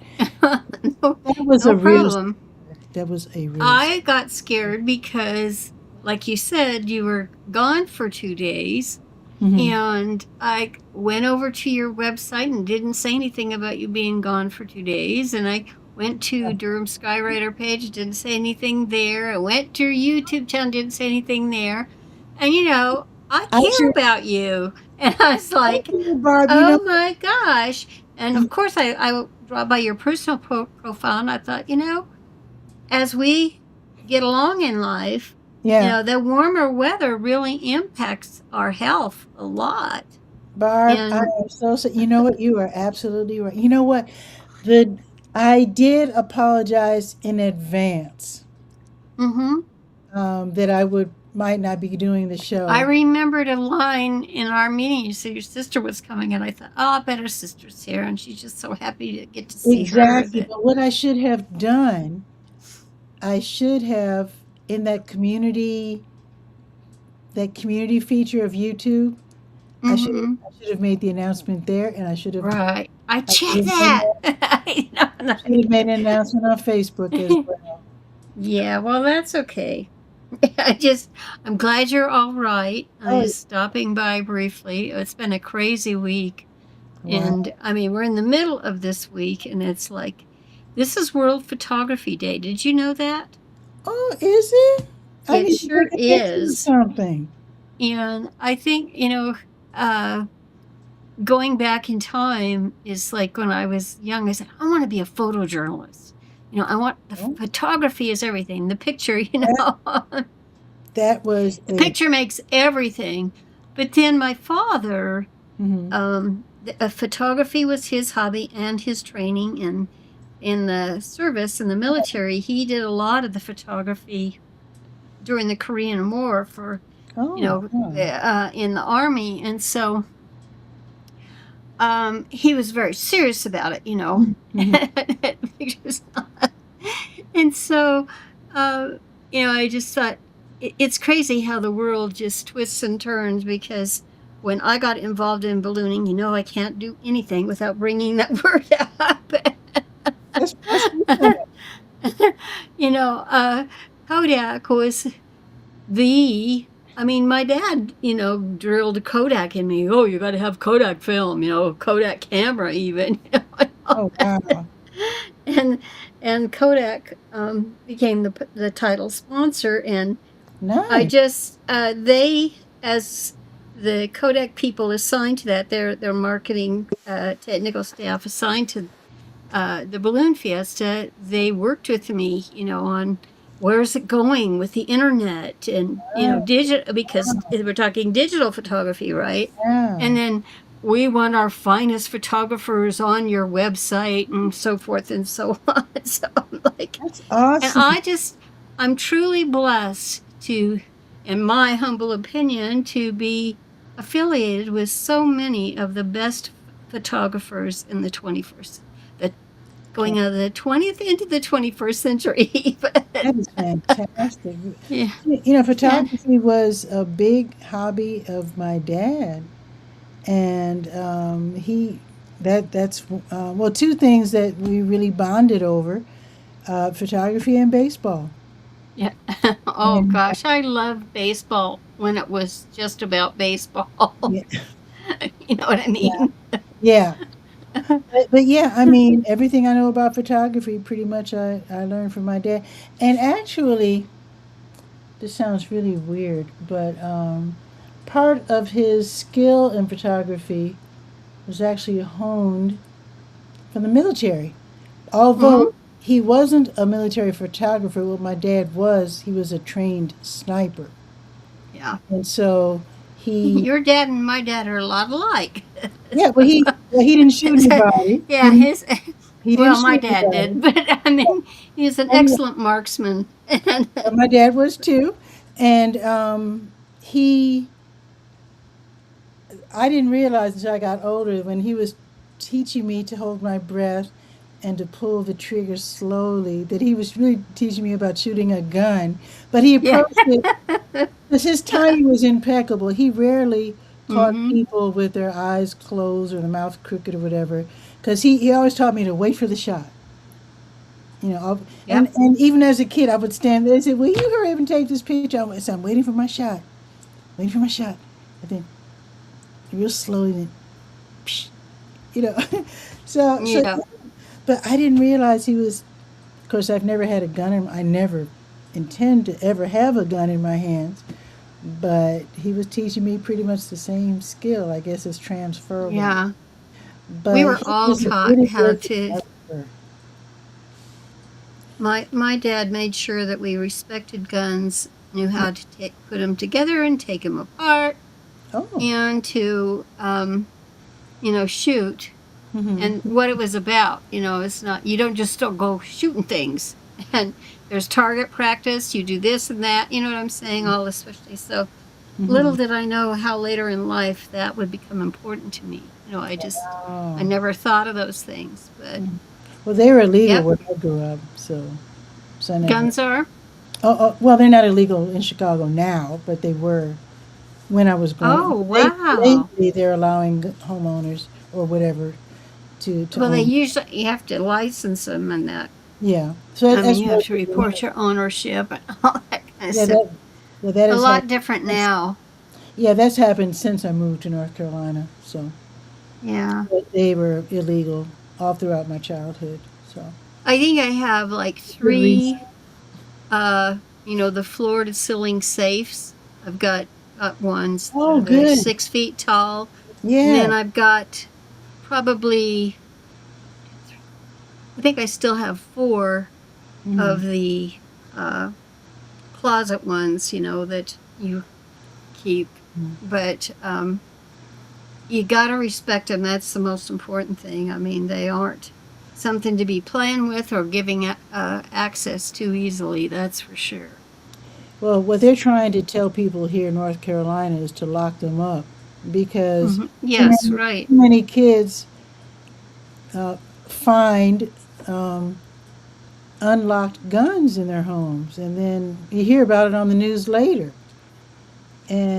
Speaker 2: No,
Speaker 1: That was a
Speaker 2: no
Speaker 1: real
Speaker 2: problem.
Speaker 1: scare. That was a real
Speaker 2: I
Speaker 1: scare.
Speaker 2: got scared because, like you said, you were gone for 2 days.
Speaker 1: Hmm.
Speaker 2: And I went over to your website and didn't say anything about you being gone for 2 days. And I went to Durham Skywriter page, didn't say anything there. I went to your YouTube channel, didn't say anything there. And I
Speaker 1: I
Speaker 2: care
Speaker 1: should.
Speaker 2: about you. And I was
Speaker 1: Thank
Speaker 2: like,
Speaker 1: you, Barb. You know,
Speaker 2: oh my gosh. And of course, I draw by your personal profile, and I thought, as we get along in life,
Speaker 1: yeah,
Speaker 2: the warmer weather really impacts our health a lot.
Speaker 1: Barb. I
Speaker 2: And
Speaker 1: am so. You know what? You are absolutely right. You know what? The I did apologize in advance,
Speaker 2: mhm,
Speaker 1: that I would might not be doing the
Speaker 2: I
Speaker 1: show.
Speaker 2: remembered a line in our meeting. You said your sister was coming, and I thought, oh, I bet her sister's here, and she's just so happy to get to see her.
Speaker 1: Exactly.
Speaker 2: That
Speaker 1: But what I should have done, I should have, in that community feature of YouTube, I should have,
Speaker 2: mhm,
Speaker 1: I should have made the announcement there, and
Speaker 2: right. I
Speaker 1: I should
Speaker 2: checked
Speaker 1: have made
Speaker 2: that.
Speaker 1: I should have made an announcement on Facebook as well.
Speaker 2: Yeah, well, that's okay. I'm glad you're all right. I'm
Speaker 1: Oh,
Speaker 2: just stopping by briefly. It's been a crazy week. And
Speaker 1: wow.
Speaker 2: I mean, we're in the middle of this week, and it's like, this is World Photography Day. Did you know that?
Speaker 1: Oh, is it? I
Speaker 2: It
Speaker 1: need to
Speaker 2: sure
Speaker 1: take a picture of
Speaker 2: is.
Speaker 1: something.
Speaker 2: And I think, uh, going back in time is like when I was young, I said, I want to be a photojournalist. I want the
Speaker 1: Oh,
Speaker 2: photography is everything. The picture,
Speaker 1: that that was
Speaker 2: the
Speaker 1: a.
Speaker 2: picture makes everything. But then my father,
Speaker 1: Mhm.
Speaker 2: photography was his hobby and his training. And in the service, in the military, he did a lot of the photography during the Korean War for,
Speaker 1: Oh, wow.
Speaker 2: in the army. And so he was very serious about it,
Speaker 1: Mhm.
Speaker 2: Pictures. And so, uh, I just thought it's crazy how the world just twists and turns, because when I got involved in ballooning, I can't do anything without bringing that word up.
Speaker 1: That's good.
Speaker 2: you know, Kodak was my dad, drilled Kodak in me. Oh, you got to have Kodak film, Kodak camera, even, and all
Speaker 1: Oh,
Speaker 2: that.
Speaker 1: wow.
Speaker 2: And and Kodak became the title sponsor, and I
Speaker 1: Nice.
Speaker 2: just they as the Kodak people assigned to that, their marketing technical staff assigned to the balloon fiesta, they worked with me, on where's it going with the internet and
Speaker 1: Nice.
Speaker 2: digital, because we're talking digital photography, right?
Speaker 1: Yeah.
Speaker 2: And then we want our finest photographers on your website and so forth and so on. So I'm like,
Speaker 1: That's
Speaker 2: and
Speaker 1: awesome.
Speaker 2: I'm truly blessed to, in my humble opinion, to be affiliated with so many of the best photographers in the 21st, the
Speaker 1: Okay.
Speaker 2: going out of the 20th into the 21st century.
Speaker 1: That is fantastic.
Speaker 2: Yeah. And
Speaker 1: Photography was a big hobby of my dad, and that's well, two things that we really bonded over: photography and baseball.
Speaker 2: yeah. Oh
Speaker 1: And
Speaker 2: gosh, I loved baseball when it was just about baseball.
Speaker 1: yeah,
Speaker 2: You know what I
Speaker 1: yeah,
Speaker 2: mean?
Speaker 1: yeah. But yeah, I mean, everything I know about photography, pretty much I learned from my dad. And actually, this sounds really weird, but part of his skill in photography was actually honed from the military.
Speaker 2: Hmm.
Speaker 1: Although he wasn't a military photographer, what my dad was, he was a trained sniper.
Speaker 2: Yeah.
Speaker 1: And so he,
Speaker 2: Your dad and my dad are a lot alike.
Speaker 1: yeah, he didn't shoot anybody.
Speaker 2: Yeah,
Speaker 1: He didn't
Speaker 2: well, my
Speaker 1: shoot
Speaker 2: dad
Speaker 1: anybody.
Speaker 2: did, but I mean, he's an
Speaker 1: And
Speaker 2: excellent marksman. And
Speaker 1: my dad was too. And he I didn't realize until I got older when he was teaching me to hold my breath and to pull the trigger slowly that he was really teaching me about shooting a gun. But he
Speaker 2: yeah.
Speaker 1: approached it because his timing was impeccable. He rarely caught
Speaker 2: Hmm.
Speaker 1: people with their eyes closed or the mouth crooked or whatever because he always taught me to wait for the shot.
Speaker 2: Yep.
Speaker 1: And even as a kid, I would stand there and say, "Will you hurry up and take this picture?" I'm waiting for my shot, waiting for my shot. And then real slowly, then psh, you know. So,
Speaker 2: Yeah.
Speaker 1: but I didn't realize he was. Of course, I've never had a gun, and I never intend to ever have a gun in my hands. But he was teaching me pretty much the same skill. I guess it's transferable.
Speaker 2: Yeah. We
Speaker 1: But
Speaker 2: were
Speaker 1: he
Speaker 2: all
Speaker 1: was a
Speaker 2: taught
Speaker 1: really
Speaker 2: how
Speaker 1: good
Speaker 2: to.
Speaker 1: photographer.
Speaker 2: My dad made sure that we respected guns, knew how to put them together and take them apart,
Speaker 1: Oh.
Speaker 2: and to shoot,
Speaker 1: Mm-hmm.
Speaker 2: and what it was about. It's not, you don't just still go shooting things. And there's target practice, you do this and that, you know what I'm saying, all especially. So
Speaker 1: Mm-hmm.
Speaker 2: little did I know how later in life that would become important to me. I
Speaker 1: Oh.
Speaker 2: never thought of those things, but
Speaker 1: Well, they were illegal
Speaker 2: yep.
Speaker 1: where I grew up, so I never.
Speaker 2: Guns are.
Speaker 1: Well, they're not illegal in Chicago now, but they were when I was growing.
Speaker 2: Oh, wow.
Speaker 1: Lately, they're allowing homeowners or whatever to
Speaker 2: Well, they
Speaker 1: own.
Speaker 2: usually, you have to license them and that.
Speaker 1: Yeah, so
Speaker 2: I mean,
Speaker 1: that's
Speaker 2: you have
Speaker 1: what
Speaker 2: to
Speaker 1: they're doing.
Speaker 2: report your ownership and all that kind of
Speaker 1: Yeah,
Speaker 2: stuff.
Speaker 1: that
Speaker 2: A
Speaker 1: has
Speaker 2: lot
Speaker 1: happened.
Speaker 2: different
Speaker 1: Since,
Speaker 2: now.
Speaker 1: yeah, that's happened since I moved to North Carolina. So
Speaker 2: Yeah.
Speaker 1: they were illegal all throughout my childhood. So
Speaker 2: I think I have like
Speaker 1: good reason.
Speaker 2: three, the floor to ceiling safes. I've got ones that
Speaker 1: Oh,
Speaker 2: are like
Speaker 1: good.
Speaker 2: 6 feet tall. And then
Speaker 1: Yeah.
Speaker 2: I've got probably, I think I still have four
Speaker 1: Mm-hmm.
Speaker 2: of the uh, closet ones, that you keep. But you got to respect them. That's the most important thing. I mean, they aren't something to be playing with or giving access to easily, that's for sure.
Speaker 1: Well, what they're trying to tell people here in North Carolina is to lock them up because
Speaker 2: Hmm. Yes, right.
Speaker 1: too many kids uh, find um, unlocked guns in their homes, and then you hear about it on the news later.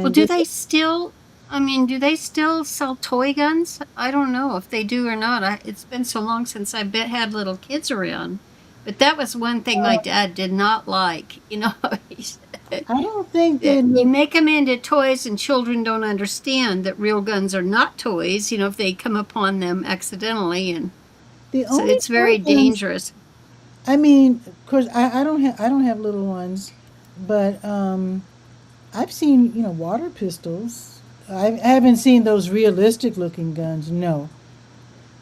Speaker 2: Well,
Speaker 1: And
Speaker 2: do they still? I mean, do they still sell toy guns? I don't know if they do or not. It's been so long since I had little kids around. But that was one thing my dad did not like. He said
Speaker 1: I don't think they
Speaker 2: that you
Speaker 1: look.
Speaker 2: make them into toys and children don't understand that real guns are not toys, if they come upon them accidentally. And
Speaker 1: The
Speaker 2: so
Speaker 1: only
Speaker 2: it's
Speaker 1: toy
Speaker 2: very
Speaker 1: ones.
Speaker 2: dangerous.
Speaker 1: I mean, of course, I don't have little ones, but I've seen water pistols. I haven't seen those realistic looking guns, no,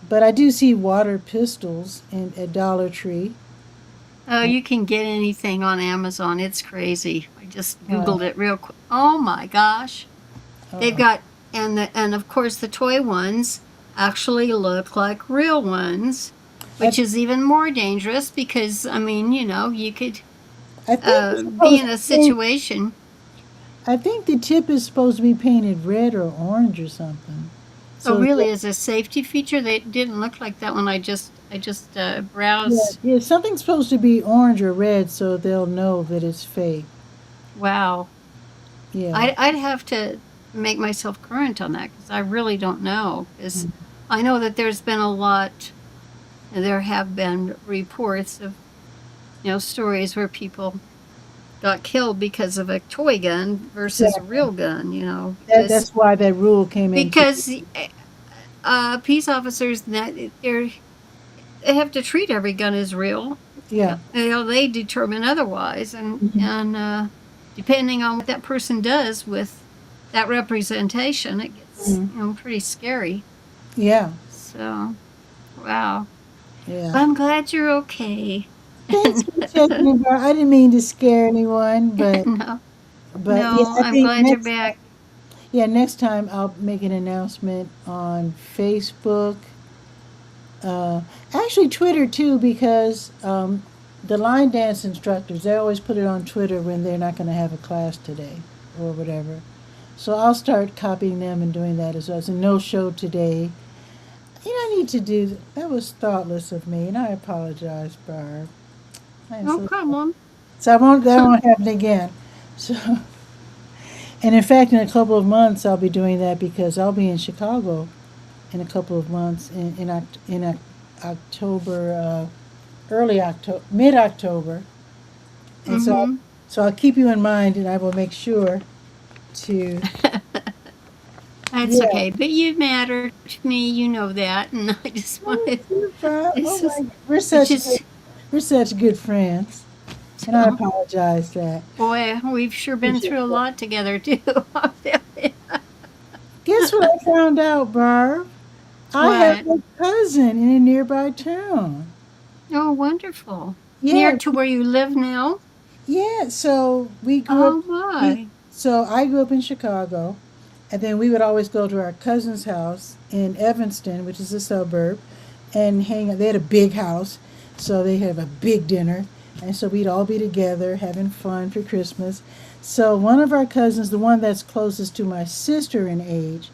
Speaker 1: but I do see water pistols at Dollar Tree.
Speaker 2: Oh, you can get anything on Amazon. It's crazy. I just
Speaker 1: Uh,
Speaker 2: Googled it real quick. Oh my gosh. They've
Speaker 1: uh,
Speaker 2: got and of course the toy ones actually look like real ones,
Speaker 1: I
Speaker 2: which is even more dangerous because I mean, you could
Speaker 1: I think it's
Speaker 2: be
Speaker 1: supposed
Speaker 2: in
Speaker 1: to
Speaker 2: a
Speaker 1: be.
Speaker 2: situation.
Speaker 1: I think the tip is supposed to be painted red or orange or something.
Speaker 2: Oh,
Speaker 1: So
Speaker 2: really? As a safety feature, they didn't look like that when I just
Speaker 1: yeah,
Speaker 2: browsed.
Speaker 1: yeah, something's supposed to be orange or red so they'll know that it's fake.
Speaker 2: Wow,
Speaker 1: Yeah.
Speaker 2: I'd have to make myself current on that because I really don't know. Because
Speaker 1: Mm.
Speaker 2: I know that there's been a lot. There have been reports of stories where people got killed because of a toy gun versus a
Speaker 1: Exactly.
Speaker 2: real gun. Because
Speaker 1: That's why that rule came into.
Speaker 2: because peace officers that they have to treat every gun as real.
Speaker 1: Yeah.
Speaker 2: They determine otherwise, and
Speaker 1: Mhm.
Speaker 2: depending on what that person does with that representation, it gets
Speaker 1: Mhm.
Speaker 2: pretty scary.
Speaker 1: Yeah.
Speaker 2: So, wow,
Speaker 1: Yeah.
Speaker 2: I'm glad you're okay.
Speaker 1: Thanks for checking in, Bar. I didn't mean to scare anyone, but
Speaker 2: No,
Speaker 1: yeah,
Speaker 2: no,
Speaker 1: I
Speaker 2: I'm
Speaker 1: think
Speaker 2: glad you're back.
Speaker 1: next time I'll make an announcement on Facebook. Uh, Actually, Twitter too, because the line dance instructors they always put it on Twitter when they're not going to have a class today or whatever. So I'll start copying them and doing that as well. It's a no show today. I need to do that. Was thoughtless of me, and I apologize, Barb. I am
Speaker 2: No
Speaker 1: so sorry.
Speaker 2: problem.
Speaker 1: So that won't happen again. So, and in fact, in a couple of months, I'll be doing that because I'll be in Chicago in a couple of months in October, early October, mid October, and
Speaker 2: Mm-hmm.
Speaker 1: so I'll keep you in mind, and I will make sure to.
Speaker 2: That's
Speaker 1: Yeah.
Speaker 2: okay, but you matter to me. You know that, and I just
Speaker 1: Oh,
Speaker 2: wanted.
Speaker 1: dear Barb. Oh
Speaker 2: It's just,
Speaker 1: my,
Speaker 2: it's just.
Speaker 1: we're such good friends, and I
Speaker 2: Oh,
Speaker 1: apologize that.
Speaker 2: boy, we've sure been
Speaker 1: Appreciate
Speaker 2: through a
Speaker 1: that.
Speaker 2: lot together too.
Speaker 1: Guess what I found out, Barb? I have
Speaker 2: What?
Speaker 1: a cousin in a nearby town.
Speaker 2: Oh, wonderful. Near
Speaker 1: Yeah,
Speaker 2: to where you live now?
Speaker 1: yeah. So we grew up.
Speaker 2: Oh,
Speaker 1: We
Speaker 2: my.
Speaker 1: so I grew up in Chicago, and then we would always go to our cousin's house in Evanston, which is a suburb, and hang out. They had a big house, so they have a big dinner, and so we'd all be together having fun for Christmas. So one of our cousins, the one that's closest to my sister in age,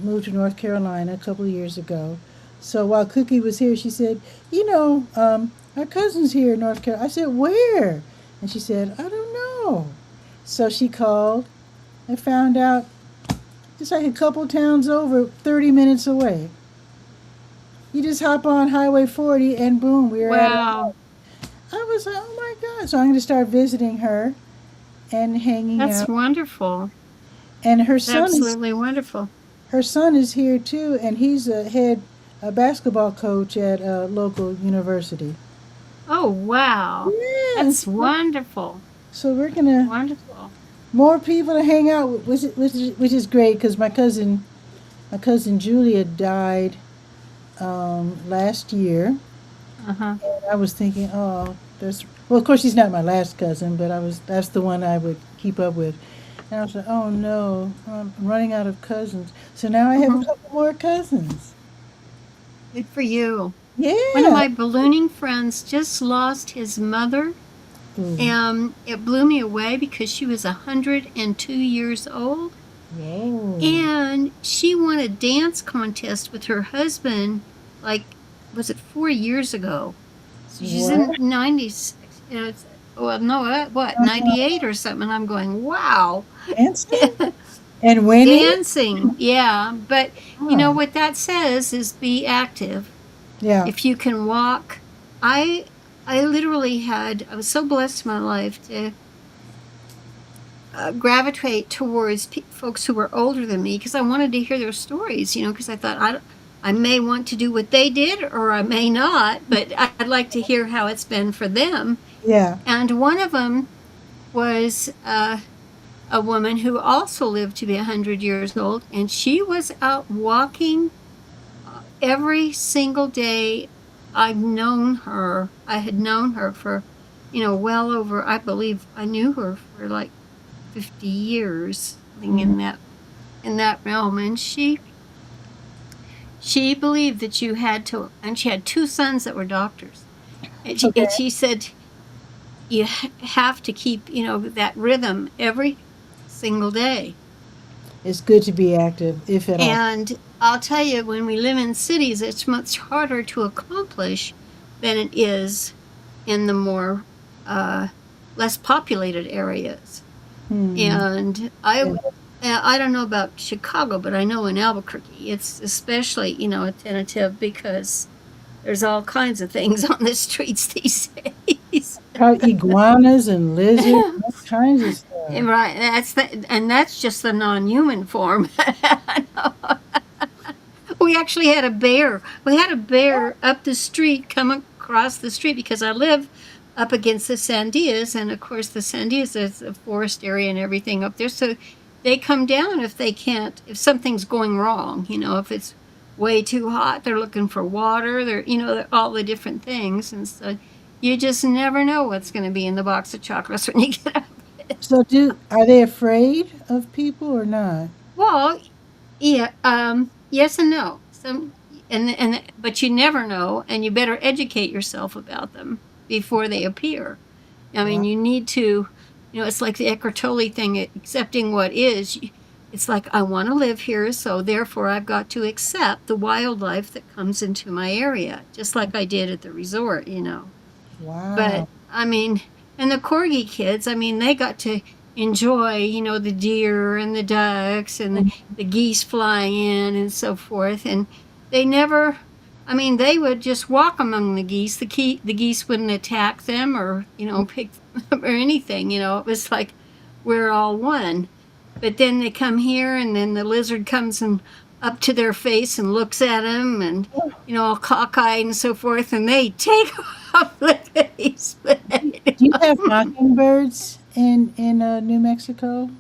Speaker 1: moved to North Carolina a couple of years ago. So while Cookie was here, she said, our cousin's here in North Carolina. I said, where? And she said, I don't know. So she called and found out it's like a couple towns over, 30 minutes away. You just hop on Highway 40 and boom, we were at her house.
Speaker 2: Wow.
Speaker 1: I was like, oh my God. So I'm going to start visiting her and hanging
Speaker 2: That's
Speaker 1: out.
Speaker 2: wonderful.
Speaker 1: And
Speaker 2: Absolutely wonderful.
Speaker 1: her son is here too, and he's a basketball coach at a local university.
Speaker 2: Oh, wow.
Speaker 1: Yeah,
Speaker 2: That's wonderful.
Speaker 1: so we're gonna
Speaker 2: Wonderful.
Speaker 1: more people to hang out with, which is great because my cousin Julia died last year,
Speaker 2: Uh-huh.
Speaker 1: and I was thinking, oh, well, of course she's not my last cousin, but that's the one I would keep up with. And I was like, oh no, I'm running out of cousins. So now I have a
Speaker 2: Hmm.
Speaker 1: couple more cousins.
Speaker 2: Good for you. One of
Speaker 1: Yeah.
Speaker 2: my ballooning friends just lost his mother.
Speaker 1: Ooh.
Speaker 2: And it blew me away because she was 102 years old.
Speaker 1: Whoa.
Speaker 2: And she won a dance contest with her husband, like, was it 4 years ago? So she's in
Speaker 1: What?
Speaker 2: 96. Well, no, what,
Speaker 1: Uh-huh.
Speaker 2: 98 or something. I'm going, wow.
Speaker 1: Dancing and winning?
Speaker 2: Dancing, yeah. But
Speaker 1: Huh.
Speaker 2: what that says is be active.
Speaker 1: Yeah.
Speaker 2: If you can walk, I I literally I was so blessed in my life to gravitate towards folks who were older than me because I wanted to hear their stories, because I thought I may want to do what they did or I may not, but I'd like to hear how it's been for them.
Speaker 1: Yeah.
Speaker 2: And one of them was a woman who also lived to be 100 years old, and she was out walking every single day. I had known her for, well over, I believe I knew her for like 50 years, something
Speaker 1: Mhm.
Speaker 2: in that realm. And she believed that you had to, and she had two sons that were doctors. And
Speaker 1: Okay.
Speaker 2: she said, you have to keep, that rhythm every single day.
Speaker 1: It's good to be active, if at all.
Speaker 2: And I'll tell you, when we live in cities, it's much harder to accomplish than it is in the more less populated areas.
Speaker 1: Hmm.
Speaker 2: And
Speaker 1: Yeah.
Speaker 2: I don't know about Chicago, but I know in Albuquerque, it's especially, attentive because there's all kinds of things on the streets these days.
Speaker 1: Probably iguanas and lizards, all kinds of stuff.
Speaker 2: Right, and that's just the non-human form. We actually had a bear. We had a bear up the street, come across the street because I live up against the Sandias, and of course the Sandias is a forest area and everything up there. So they come down if they can't, if something's going wrong. If it's way too hot, they're looking for water. They're all the different things, and so you just never know what's going to be in the box of chocolates when you get up.
Speaker 1: So, are they afraid of people or not?
Speaker 2: Well, yeah, yes and no. But you never know, and you better educate yourself about them before they appear. I mean,
Speaker 1: Wow.
Speaker 2: you need to, it's like the Eckhart Tolle thing, accepting what is. It's like, I want to live here, so therefore I've got to accept the wildlife that comes into my area, just like I did at the resort.
Speaker 1: Wow.
Speaker 2: But I mean, and the corgi kids, I mean, they got to enjoy, the deer and the ducks and the geese flying in and so forth. And they never, I mean, they would just walk among the geese. The geese wouldn't attack them or, pick them up or anything. It was like we're all one. But then they come here, and then the lizard comes and up to their face and looks at them, and all cockeyed and so forth, and they take off the face.
Speaker 1: Do you have mockingbirds in New Mexico?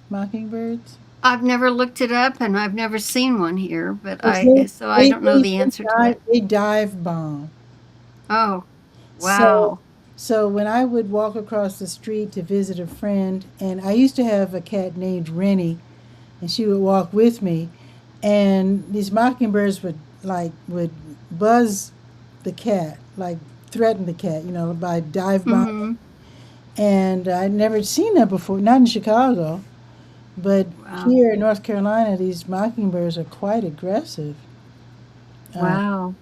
Speaker 1: Mockingbirds?
Speaker 2: I've never looked it up, and I've never seen one here, but
Speaker 1: Because
Speaker 2: I don't know the answer to it.
Speaker 1: they dive bomb.
Speaker 2: Oh,
Speaker 1: So
Speaker 2: wow.
Speaker 1: so when I would walk across the street to visit a friend, and I used to have a cat named Rennie, and she would walk with me, and these mockingbirds would buzz the cat, like threaten the cat, by dive bomb.
Speaker 2: Mm-hmm.
Speaker 1: And I'd never seen that before, not in Chicago, but
Speaker 2: Wow.
Speaker 1: here in North Carolina, these mockingbirds are quite aggressive. Uh,
Speaker 2: Wow.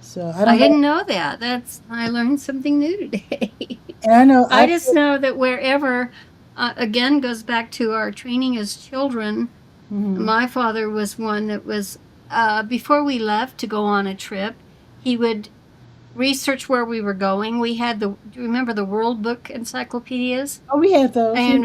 Speaker 1: so I
Speaker 2: I
Speaker 1: don't know,
Speaker 2: didn't know that. I learned something new today.
Speaker 1: and I know
Speaker 2: I just know that wherever, again, goes back to our training as children.
Speaker 1: mhm.
Speaker 2: My father was one that was, before we left to go on a trip, he would research where we were going. Do you remember the World Book encyclopedias?
Speaker 1: Oh, we had those.
Speaker 2: And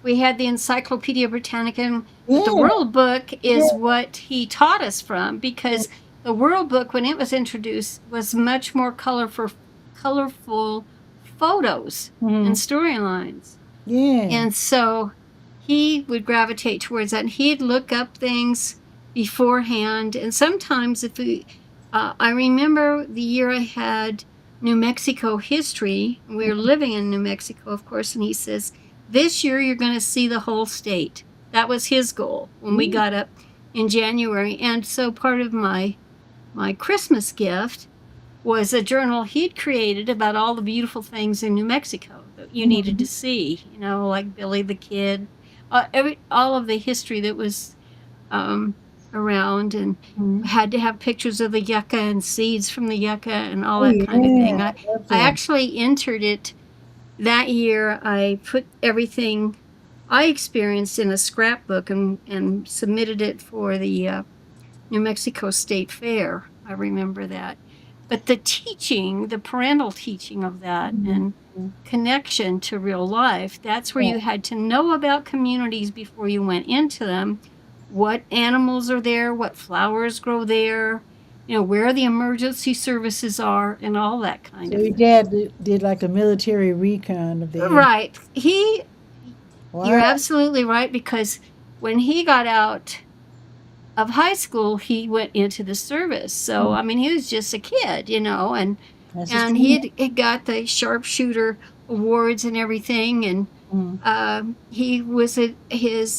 Speaker 2: we had the Encyclopedia Britannica, but the
Speaker 1: Yeah,
Speaker 2: World Book is
Speaker 1: yeah.
Speaker 2: what he taught us from because the World Book, when it was introduced, was much more colorful photos and
Speaker 1: Mhm.
Speaker 2: storylines.
Speaker 1: Yeah.
Speaker 2: And so he would gravitate towards that. And he'd look up things beforehand. And sometimes I remember the year I had New Mexico history. We were living in New Mexico, of course. And he says, this year you're going to see the whole state. That was his goal when we
Speaker 1: Mm.
Speaker 2: got up in January. And so part of my Christmas gift was a journal he'd created about all the beautiful things in New Mexico that you needed to
Speaker 1: Mhm.
Speaker 2: see, like Billy the Kid, all of the history that was um, around, and
Speaker 1: Mhm.
Speaker 2: had to have pictures of the yucca and seeds from the yucca and all
Speaker 1: Oh
Speaker 2: that kind of
Speaker 1: yeah,
Speaker 2: thing. I,
Speaker 1: I love
Speaker 2: I
Speaker 1: that.
Speaker 2: actually entered it that year. I put everything I experienced in a scrapbook and submitted it for the New Mexico State Fair. I remember that. But the teaching, the parental teaching of that and connection to real life, that's where
Speaker 1: Yeah.
Speaker 2: you had to know about communities before you went into them. What animals are there, what flowers grow there, where the emergency services are, and all that kind
Speaker 1: So
Speaker 2: of
Speaker 1: your
Speaker 2: thing.
Speaker 1: dad did like a military recon of the area.
Speaker 2: Right. You're
Speaker 1: Wow.
Speaker 2: absolutely right, because when he got out of high school, he went into the service. So, I mean, he was just a kid, and
Speaker 1: That's his
Speaker 2: and
Speaker 1: thing.
Speaker 2: he got the sharpshooter awards and everything, and he was his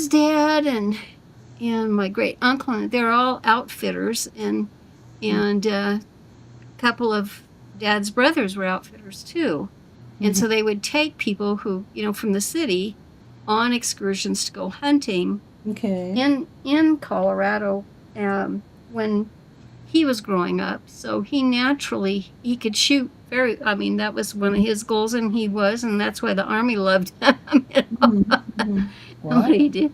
Speaker 2: dad and my great uncle, and they're all outfitters, and a couple of dad's brothers were outfitters too. And so they would take people who, from the city on excursions to go hunting
Speaker 1: Okay.
Speaker 2: in Colorado when he was growing up. So he could shoot that was one of his goals, and that's why the Army loved him,
Speaker 1: Wow.
Speaker 2: what he did.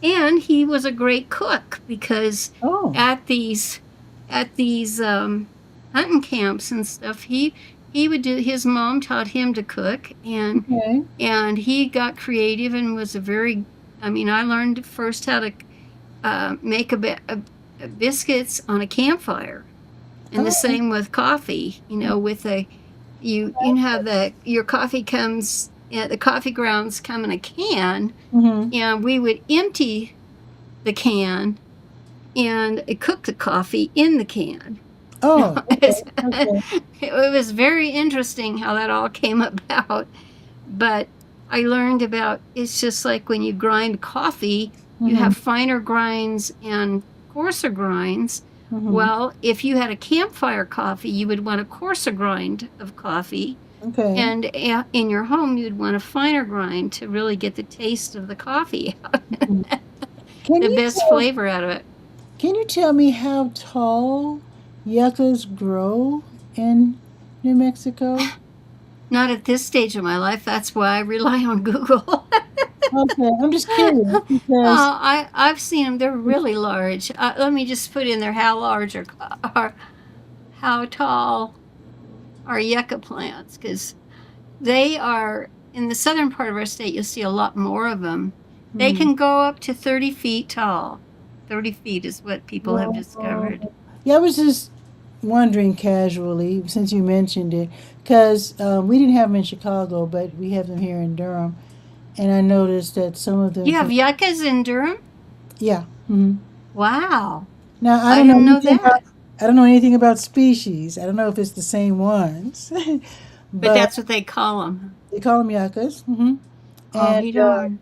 Speaker 2: And he was a great cook, because
Speaker 1: Oh.
Speaker 2: at these hunting camps and stuff, he would do. His mom taught him to cook, and
Speaker 1: Okay.
Speaker 2: he got creative and was a very. I learned first how to make biscuits on a campfire, and the same with coffee. With your coffee comes. The coffee grounds come in a can, and we would empty the can and cook the coffee in the can.
Speaker 1: Oh. Okay.
Speaker 2: It was very interesting how that all came about. But I learned about, it's just like when you grind coffee, you have finer grinds and coarser grinds. Well, if you had a campfire coffee, you would want a coarser grind of coffee.
Speaker 1: Okay.
Speaker 2: And in your home, you'd want a finer grind to really get the taste of the coffee out, the best flavor out of it.
Speaker 1: Can you tell me how tall yuccas grow in New Mexico?
Speaker 2: Not at this stage of my life. That's why I rely on Google.
Speaker 1: Okay, I'm just curious because
Speaker 2: I've seen them. They're really large. Let me just put in there how large or how tall are yucca plants, because they are in the southern part of our state. You'll see a lot more of them. They can go up to 30 feet tall. 30 feet is what people have discovered.
Speaker 1: Yeah, I was just wondering casually since you mentioned it, because we didn't have them in Chicago, but we have them here in Durham, and I noticed that some of them.
Speaker 2: You have yuccas in Durham?
Speaker 1: Yeah.
Speaker 2: Wow.
Speaker 1: Now
Speaker 2: I didn't know that.
Speaker 1: I don't know anything about species. I don't know if it's the same ones,
Speaker 2: but that's what they call them.
Speaker 1: They call them yuccas.
Speaker 2: And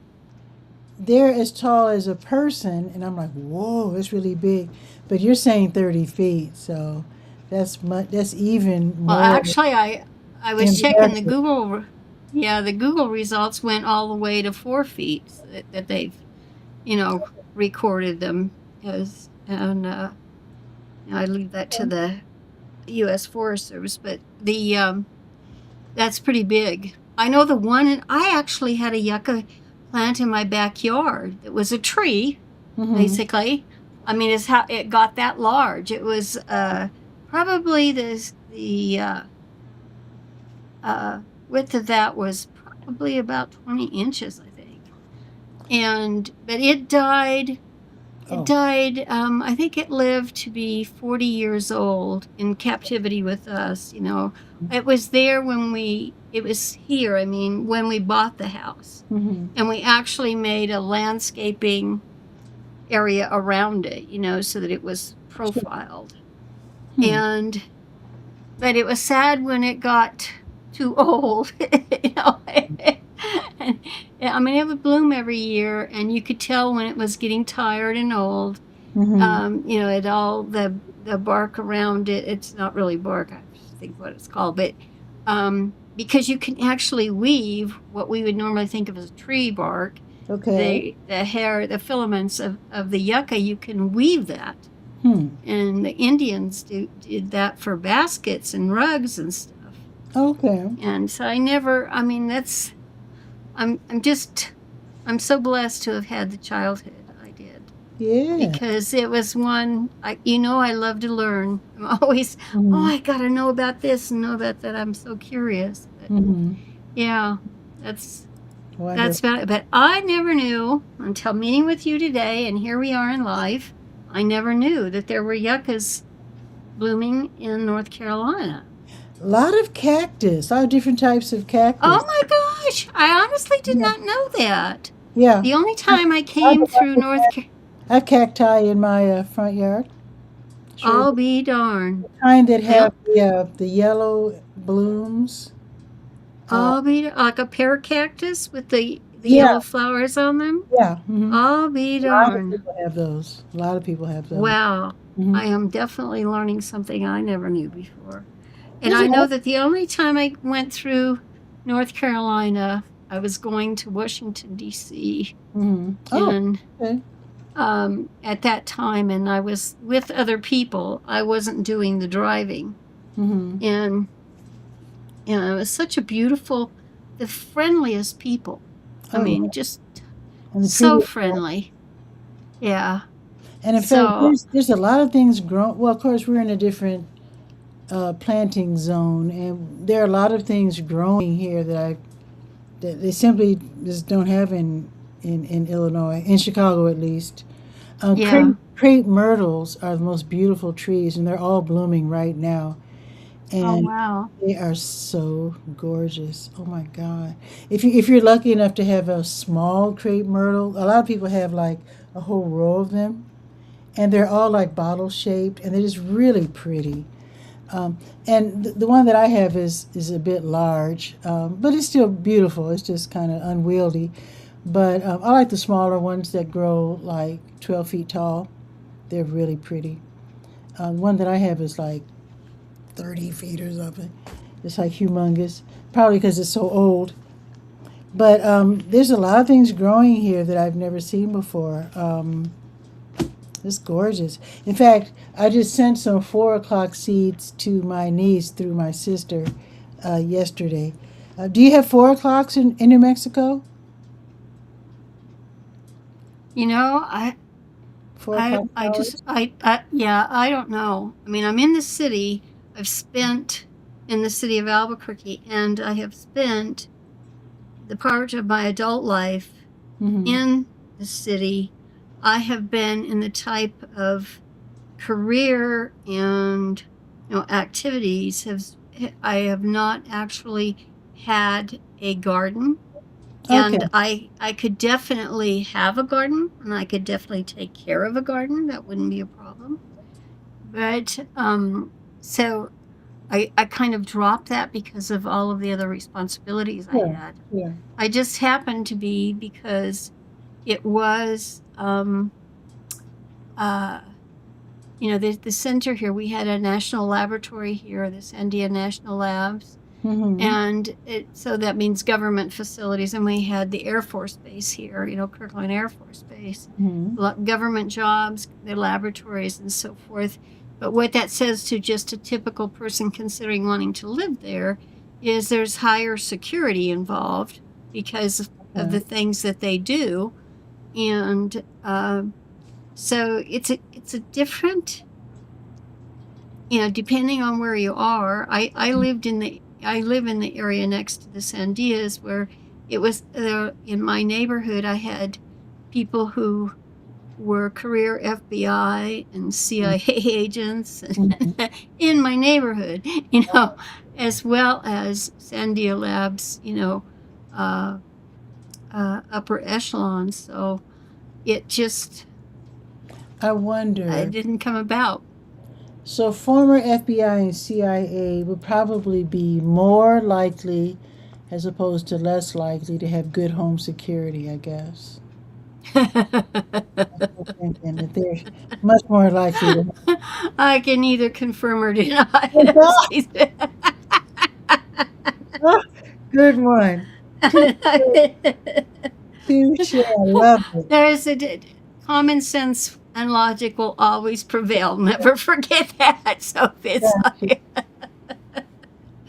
Speaker 1: they're as tall as a person, and I'm like, whoa, that's really big. But you're saying 30 feet, so that's even more.
Speaker 2: Well, actually, I was checking the Google. Yeah, the Google results went all the way to 4 feet that they've, recorded them as, and I leave that to the U.S. Forest Service. But that's pretty big. I know the one, and I actually had a yucca plant in my backyard. It was a tree, basically. It's how it got that large. It was probably the width of that was probably about 20 inches, I think. But it died. It died. I think it lived to be 40 years old in captivity with us. It was there it was here, when we bought the house. And we actually made a landscaping area around it, so that it was profiled. But it was sad when it got too old, And, it would bloom every year, and you could tell when it was getting tired and old. It all the bark around it. It's not really bark, I think what it's called, but because you can actually weave what we would normally think of as tree bark.
Speaker 1: Okay.
Speaker 2: The hair, the filaments of the yucca, you can weave that. And the Indians did that for baskets and rugs and stuff.
Speaker 1: Okay.
Speaker 2: And so I'm so blessed to have had the childhood I did.
Speaker 1: Yeah.
Speaker 2: because it was one I love to learn. I'm always, oh,
Speaker 1: Mm-hmm.
Speaker 2: I got to know about this and know about that. I'm so curious. But
Speaker 1: Mm-hmm.
Speaker 2: yeah, that's
Speaker 1: Wonderful.
Speaker 2: about it. But I never knew until meeting with you today, and here we are in life. I never knew that there were yuccas blooming in North Carolina.
Speaker 1: A lot of cactus, a lot of different types of
Speaker 2: Oh
Speaker 1: cactus.
Speaker 2: my gosh! I honestly did
Speaker 1: Yeah.
Speaker 2: not know that.
Speaker 1: Yeah.
Speaker 2: The only
Speaker 1: I,
Speaker 2: time I
Speaker 1: I,
Speaker 2: came through
Speaker 1: I have cacti in my front yard. Sure.
Speaker 2: I'll be darned.
Speaker 1: Kind that have
Speaker 2: Well,
Speaker 1: the yellow blooms. Uh,
Speaker 2: I'll be like a pear cactus with the
Speaker 1: yeah,
Speaker 2: yellow flowers on them.
Speaker 1: yeah. Mm-hmm.
Speaker 2: I'll be
Speaker 1: A lot of
Speaker 2: darned.
Speaker 1: people have those. A lot of people have those.
Speaker 2: Wow.
Speaker 1: Hmm.
Speaker 2: I am definitely learning something I never knew before. And
Speaker 1: There's a
Speaker 2: I know
Speaker 1: lot.
Speaker 2: that the only time I went through North Carolina, I was going to Washington, D.C.
Speaker 1: Mm-hmm. Oh,
Speaker 2: And
Speaker 1: okay.
Speaker 2: at that time, and I was with other people. I wasn't doing the driving.
Speaker 1: Mm-hmm.
Speaker 2: And, it was such a beautiful, the friendliest people. I
Speaker 1: Oh,
Speaker 2: mean,
Speaker 1: yeah.
Speaker 2: just
Speaker 1: And the
Speaker 2: so
Speaker 1: previous one.
Speaker 2: friendly. Yeah.
Speaker 1: And in fact,
Speaker 2: So,
Speaker 1: there's a lot of things grown. Well, of course, we're in a different planting zone, and there are a lot of things growing here that they simply just don't have in Illinois, in Chicago at least.
Speaker 2: yeah.
Speaker 1: Crepe myrtles are the most beautiful trees, and they're all blooming right now.
Speaker 2: Oh,
Speaker 1: And
Speaker 2: wow.
Speaker 1: they are so gorgeous. Oh my God! If you're lucky enough to have a small crepe myrtle, a lot of people have like a whole row of them, and they're all like bottle shaped, and they're just really pretty. And the one that I have is a bit large, but it's still beautiful. It's just kind of unwieldy. But I like the smaller ones that grow like 12 feet tall. They're really pretty. One that I have is like 30 feet or something. It's like humongous, probably because it's so old. But there's a lot of things growing here that I've never seen before. It's gorgeous. In fact, I just sent some 4 o'clock seeds to my niece through my sister yesterday. Do you have 4 o'clocks in New Mexico?
Speaker 2: You know, I,
Speaker 1: Four
Speaker 2: I,
Speaker 1: o'clock
Speaker 2: I just,
Speaker 1: flowers?
Speaker 2: yeah, I don't know. I mean, I'm in the city. I've spent in the city of Albuquerque, and I have spent the part of my adult life
Speaker 1: Mm-hmm.
Speaker 2: in the city. I have been in the type of career and activities have I have not actually had a garden,
Speaker 1: Okay.
Speaker 2: and I could definitely have a garden, and I could definitely take care of a garden. That wouldn't be a problem. But so I kind of dropped that because of all of the other responsibilities I
Speaker 1: Yeah.
Speaker 2: had.
Speaker 1: Yeah.
Speaker 2: I just happened to be, because it was uh, the center here. We had a national laboratory here, the Sandia National Labs,
Speaker 1: Mm-hmm.
Speaker 2: and so that means government facilities. And we had the Air Force Base here, Kirkland Air Force Base,
Speaker 1: Mm-hmm.
Speaker 2: government jobs, the laboratories, and so forth. But what that says to just a typical person considering wanting to live there is there's higher security involved because of
Speaker 1: Okay.
Speaker 2: the things that they do, and so it's a different, depending on where you are. I live in the area next to the Sandias, where it was in my neighborhood. I had people who were career FBI and CIA agents
Speaker 1: Mm-hmm.
Speaker 2: in my neighborhood, as well as Sandia Labs, uh, upper echelon. So it just
Speaker 1: I
Speaker 2: it
Speaker 1: wonder.
Speaker 2: didn't come about.
Speaker 1: So, former FBI and CIA would probably be more likely, as opposed to less likely, to have good home security, I guess. I'm thinking that they're much more likely to
Speaker 2: I can neither confirm or deny
Speaker 1: have.
Speaker 2: those.
Speaker 1: Good one. Touche, touche. I love it.
Speaker 2: There is common sense and logic will always prevail. Never forget that. So if it's
Speaker 1: Gotcha.
Speaker 2: like,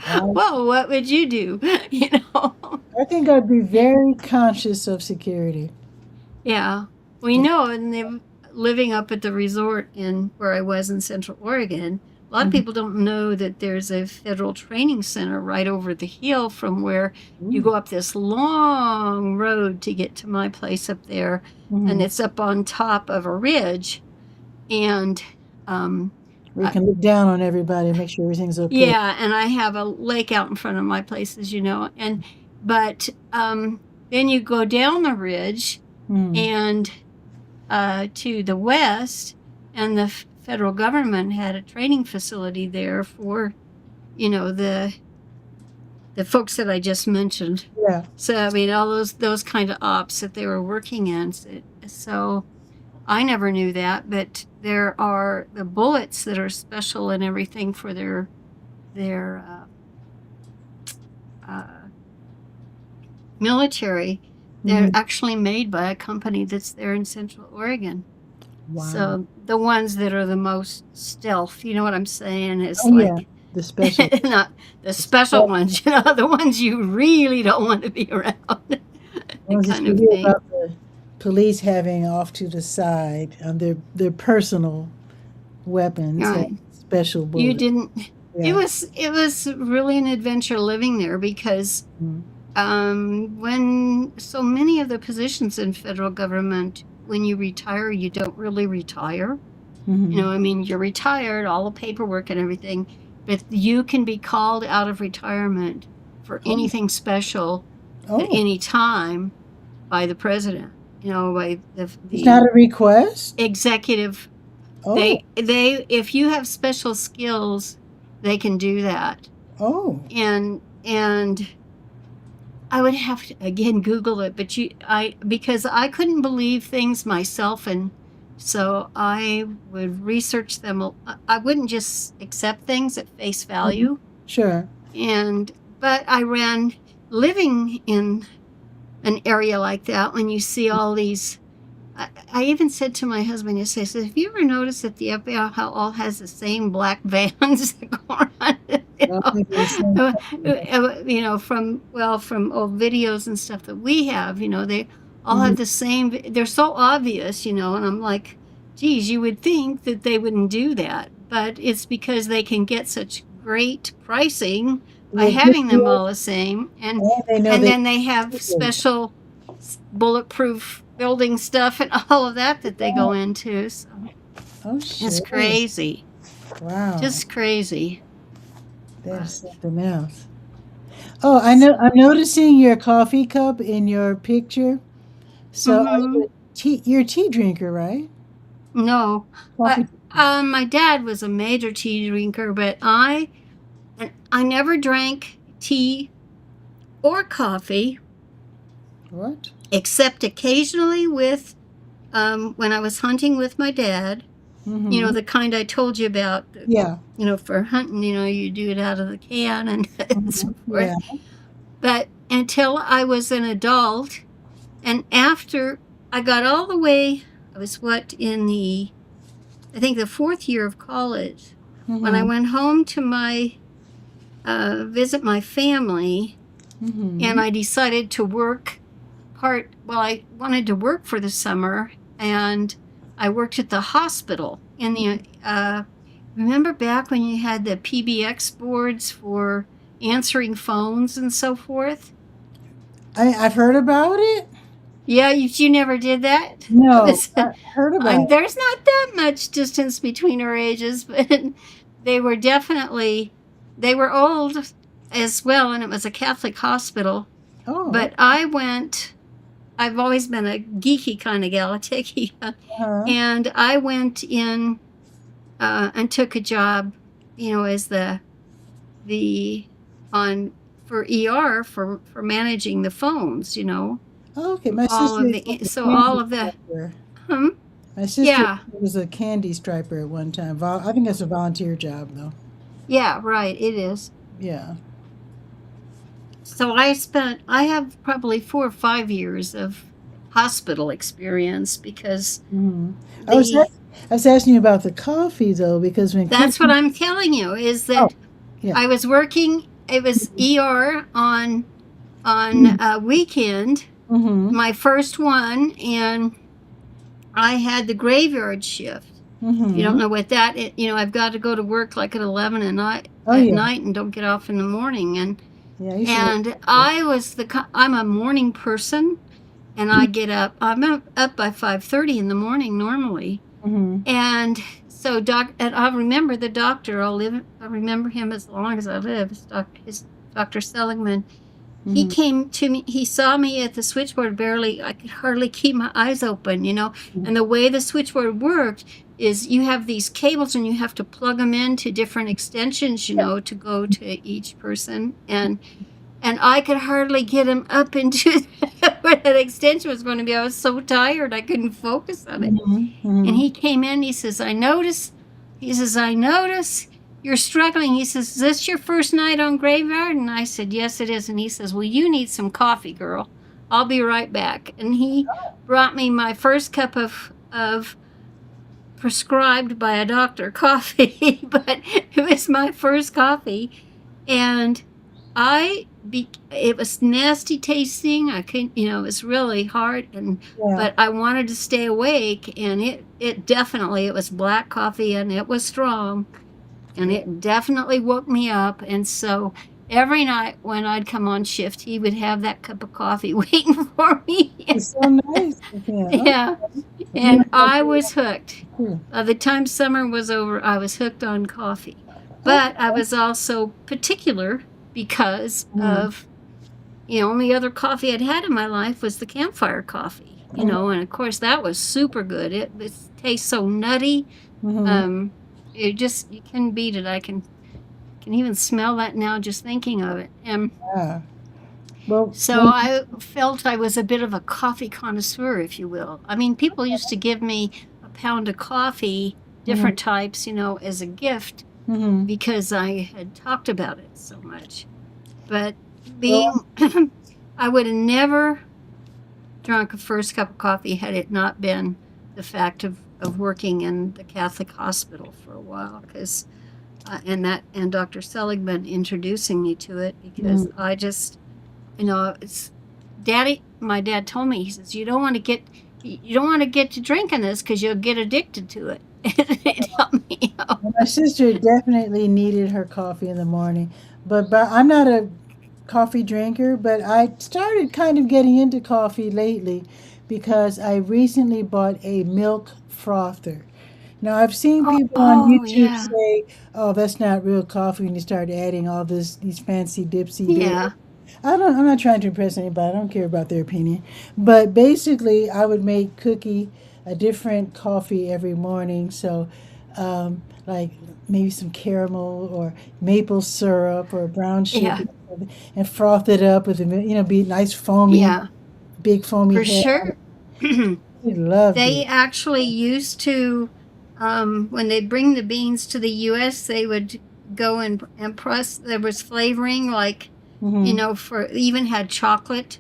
Speaker 1: I,
Speaker 2: well, what would you do? You know?
Speaker 1: I think I'd be very conscious of security.
Speaker 2: Yeah. We know, and living up at the resort in where I was in Central Oregon, a lot of
Speaker 1: Mhm.
Speaker 2: people don't know that there's a federal training center right over the hill from where you
Speaker 1: Ooh.
Speaker 2: go up this long road to get to my place up there, and
Speaker 1: Mhm.
Speaker 2: it's up on top of a ridge. And
Speaker 1: Where you
Speaker 2: I,
Speaker 1: can look down on everybody and make sure everything's okay.
Speaker 2: yeah, and I have a lake out in front of my place, as you know. And but then you go down the ridge
Speaker 1: Mm.
Speaker 2: and to the west, and the federal government had a training facility there for, the folks that I just mentioned.
Speaker 1: Yeah.
Speaker 2: So I mean, all those kind of ops that they were working in. So I never knew that, but there are the bullets that are special and everything for their uh, military. They're
Speaker 1: Mhm.
Speaker 2: actually made by a company that's there in Central Oregon.
Speaker 1: Wow.
Speaker 2: So the ones that are the most stealth, you know what I'm saying? It's
Speaker 1: Oh yeah,
Speaker 2: like
Speaker 1: the special.
Speaker 2: not the
Speaker 1: The
Speaker 2: special
Speaker 1: special
Speaker 2: ones, the ones you really don't want to be around, that
Speaker 1: ones that
Speaker 2: kind
Speaker 1: you
Speaker 2: of
Speaker 1: hear
Speaker 2: thing.
Speaker 1: about the police having off to the side, their personal weapons have
Speaker 2: Right.
Speaker 1: special
Speaker 2: You
Speaker 1: bullets.
Speaker 2: didn't
Speaker 1: Yeah.
Speaker 2: it was really an adventure living there because
Speaker 1: Mm.
Speaker 2: when so many of the positions in federal government, when you retire, you don't really retire.
Speaker 1: Mhm.
Speaker 2: I mean, you're retired, all the paperwork and everything, but you can be called out of retirement for
Speaker 1: Oh.
Speaker 2: anything special at
Speaker 1: Oh.
Speaker 2: any time by the president, by
Speaker 1: It's not
Speaker 2: the
Speaker 1: a request.
Speaker 2: executive.
Speaker 1: Oh.
Speaker 2: They if you have special skills, they can do that.
Speaker 1: Oh.
Speaker 2: And I would have to again Google it, but because I couldn't believe things myself, and so I would research them. I wouldn't just accept things at face
Speaker 1: Mhm.
Speaker 2: value,
Speaker 1: Sure.
Speaker 2: and but I ran living in an area like that when you see all these. I even said to my husband yesterday, I said, "Have you ever noticed that the FBI all has the same black vans that go around?"
Speaker 1: Well, maybe the same company.
Speaker 2: From old videos and stuff that we have, they all
Speaker 1: Mhm.
Speaker 2: have the same. They're so obvious, and I'm like, geez, you would think that they wouldn't do that, but it's because they can get such great pricing by
Speaker 1: Well, good
Speaker 2: having them
Speaker 1: deal,
Speaker 2: all the same, and
Speaker 1: and they know
Speaker 2: and
Speaker 1: they
Speaker 2: then they have
Speaker 1: can.
Speaker 2: special bulletproof building stuff and all of that they
Speaker 1: Yeah.
Speaker 2: go into. So
Speaker 1: Oh,
Speaker 2: it's
Speaker 1: sure.
Speaker 2: crazy,
Speaker 1: Wow.
Speaker 2: just crazy.
Speaker 1: That's
Speaker 2: But
Speaker 1: something else. Oh, I know. I'm noticing your coffee cup in your picture. So, are you
Speaker 2: mm-hmm.
Speaker 1: you're a tea drinker, right?
Speaker 2: No, I,
Speaker 1: Coffee.
Speaker 2: my dad was a major tea drinker, but I never drank tea or coffee
Speaker 1: What?
Speaker 2: except occasionally with when I was hunting with my dad.
Speaker 1: Mm-hmm.
Speaker 2: The kind I told you about.
Speaker 1: Yeah.
Speaker 2: For hunting, you do it out of the can and, and
Speaker 1: Mhm.
Speaker 2: so forth.
Speaker 1: Yeah.
Speaker 2: But until I was an adult, and after I got all the way, I was I think the fourth year of college, when I
Speaker 1: Mm-hmm.
Speaker 2: went home to visit my family, and
Speaker 1: Mm-hmm.
Speaker 2: I decided to work I wanted to work for the summer, and I worked at the hospital remember back when you had the PBX boards for answering phones and so forth?
Speaker 1: I've heard about it.
Speaker 2: Yeah, you never did that? It
Speaker 1: No,
Speaker 2: was,
Speaker 1: I heard about it.
Speaker 2: there's not that much distance between our ages, but they were definitely, they were old as well, and it was a Catholic hospital.
Speaker 1: Oh.
Speaker 2: But I've always been a geeky kind of gal, a techie,
Speaker 1: Uh-huh.
Speaker 2: and I went in and took a job, as the on for ER for managing the phones,
Speaker 1: Okay, my
Speaker 2: all
Speaker 1: sister
Speaker 2: of
Speaker 1: was
Speaker 2: the
Speaker 1: a
Speaker 2: so all
Speaker 1: candy
Speaker 2: of the
Speaker 1: striper.
Speaker 2: hmm,
Speaker 1: My sister
Speaker 2: yeah,
Speaker 1: was a candy striper at one time. I think that's a volunteer job, though.
Speaker 2: yeah, right, it is.
Speaker 1: Yeah.
Speaker 2: So I have probably 4 or 5 years of hospital experience because
Speaker 1: Hmm. I was
Speaker 2: the
Speaker 1: I was asking you about the coffee though, because when
Speaker 2: that's what
Speaker 1: Christmas.
Speaker 2: I'm telling you is
Speaker 1: Oh,
Speaker 2: that
Speaker 1: yeah.
Speaker 2: I was working. It was ER on a weekend,
Speaker 1: Mm-hmm.
Speaker 2: my first one, and I had the graveyard shift. If you don't
Speaker 1: Mm-hmm.
Speaker 2: know what that is, I've got to go to work like at 11
Speaker 1: Oh
Speaker 2: at
Speaker 1: yeah.
Speaker 2: night and don't get off in the morning.
Speaker 1: Yeah, I used to
Speaker 2: And
Speaker 1: work.
Speaker 2: I'm a morning person, and I'm up by 5:30 in the morning normally.
Speaker 1: Mm-hmm.
Speaker 2: And so and I remember the doctor. I remember him as long as I live. Dr. Seligman. He
Speaker 1: Mm-hmm.
Speaker 2: came to me. He saw me at the switchboard. Barely, I could hardly keep my eyes open. And the way the switchboard worked is you have these cables and you have to plug them into different extensions,
Speaker 1: Yeah.
Speaker 2: to go to each person. And I could hardly get him up into where that extension was going to be. I was so tired I couldn't focus on it.
Speaker 1: Mm-hmm.
Speaker 2: And
Speaker 1: Mm-hmm.
Speaker 2: he came in, I notice you're struggling. He says, is this your first night on graveyard? And I said, yes, it is. And he says, well, you need some coffee, girl. I'll be right back. And he brought me my first cup of prescribed by a doctor coffee, but it was my first coffee. And it was nasty tasting. I couldn't, it was really hard,
Speaker 1: Yeah.
Speaker 2: but I wanted to stay awake, and it was black coffee, and it was strong, and
Speaker 1: Yeah.
Speaker 2: it definitely woke me up. And so every night when I'd come on shift, he would have that cup of coffee waiting for me.
Speaker 1: It's so nice. Yeah.
Speaker 2: Yeah,
Speaker 1: If you
Speaker 2: and
Speaker 1: don't
Speaker 2: I was hooked.
Speaker 1: too.
Speaker 2: By the time summer was over, I was hooked on coffee. But I
Speaker 1: Okay.
Speaker 2: was also particular because
Speaker 1: Mm-hmm.
Speaker 2: of, the only other coffee I'd had in my life was the campfire coffee, and of course that was super good. It tastes so nutty.
Speaker 1: Mm-hmm.
Speaker 2: Um, you can beat it. I can even smell that now just thinking of it. And
Speaker 1: Yeah. Well,
Speaker 2: so I felt I was a bit of a coffee connoisseur, if you will. I mean, people used to give me a pound of coffee,
Speaker 1: mm-hmm.
Speaker 2: different types, as a gift
Speaker 1: Mm-hmm.
Speaker 2: because I had talked about it so much. But being,
Speaker 1: Well,
Speaker 2: I would have never drunk a first cup of coffee had it not been the fact of working in the Catholic hospital for a while, because and Dr. Seligman introducing me to it, because
Speaker 1: mm,
Speaker 2: I just, it's my dad told me, he says, you don't want to get to drinking this because you'll get addicted to it. It helped me out.
Speaker 1: my sister definitely needed her coffee in the morning, but I'm not a coffee drinker. But I started kind of getting into coffee lately because I recently bought a milk frother. Now I've seen people on
Speaker 2: Oh
Speaker 1: YouTube
Speaker 2: yeah.
Speaker 1: say, "Oh, that's not real coffee," and you start adding all these fancy dipsy do.
Speaker 2: Yeah.
Speaker 1: I'm not trying to impress anybody. I don't care about their opinion. But basically, I would make Cookie a different coffee every morning. So, like maybe some caramel or maple syrup or brown
Speaker 2: Yeah.
Speaker 1: sugar, and froth it up with be nice foamy,
Speaker 2: Yeah.
Speaker 1: big foamy
Speaker 2: For
Speaker 1: head.
Speaker 2: sure.
Speaker 1: I loved
Speaker 2: They
Speaker 1: it.
Speaker 2: actually used to, when they bring the beans to the U.S., they would go and press. There was flavoring, like,
Speaker 1: Hmm.
Speaker 2: for even had chocolate,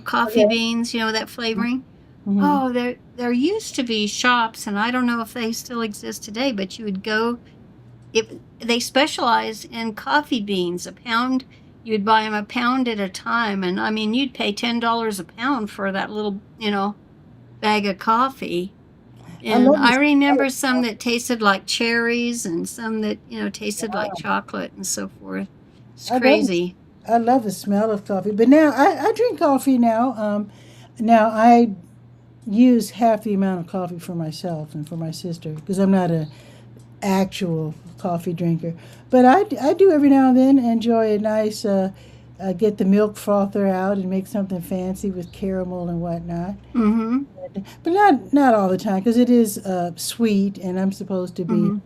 Speaker 2: coffee
Speaker 1: Okay.
Speaker 2: beans, that flavoring.
Speaker 1: Hmm.
Speaker 2: Oh, there used to be shops, and I don't know if they still exist today, but you would go. If they specialized in coffee beans, a pound. You'd buy them a pound at a time, and I mean, you'd pay $10 a pound for that little, bag of coffee.
Speaker 1: I
Speaker 2: And
Speaker 1: love the
Speaker 2: I
Speaker 1: smell
Speaker 2: remember
Speaker 1: of
Speaker 2: some that tasted like cherries and some that, tasted like chocolate and so forth. It's
Speaker 1: I love
Speaker 2: crazy.
Speaker 1: I love the smell of coffee. But now I drink coffee now. Now I use half the amount of coffee for myself and for my sister because I'm not a actual coffee drinker. But I do every now and then enjoy a nice get the milk frother out and make something fancy with caramel and whatnot.
Speaker 2: Mm-hmm.
Speaker 1: But not all the time because it is sweet and I'm supposed to be
Speaker 2: Mm-hmm.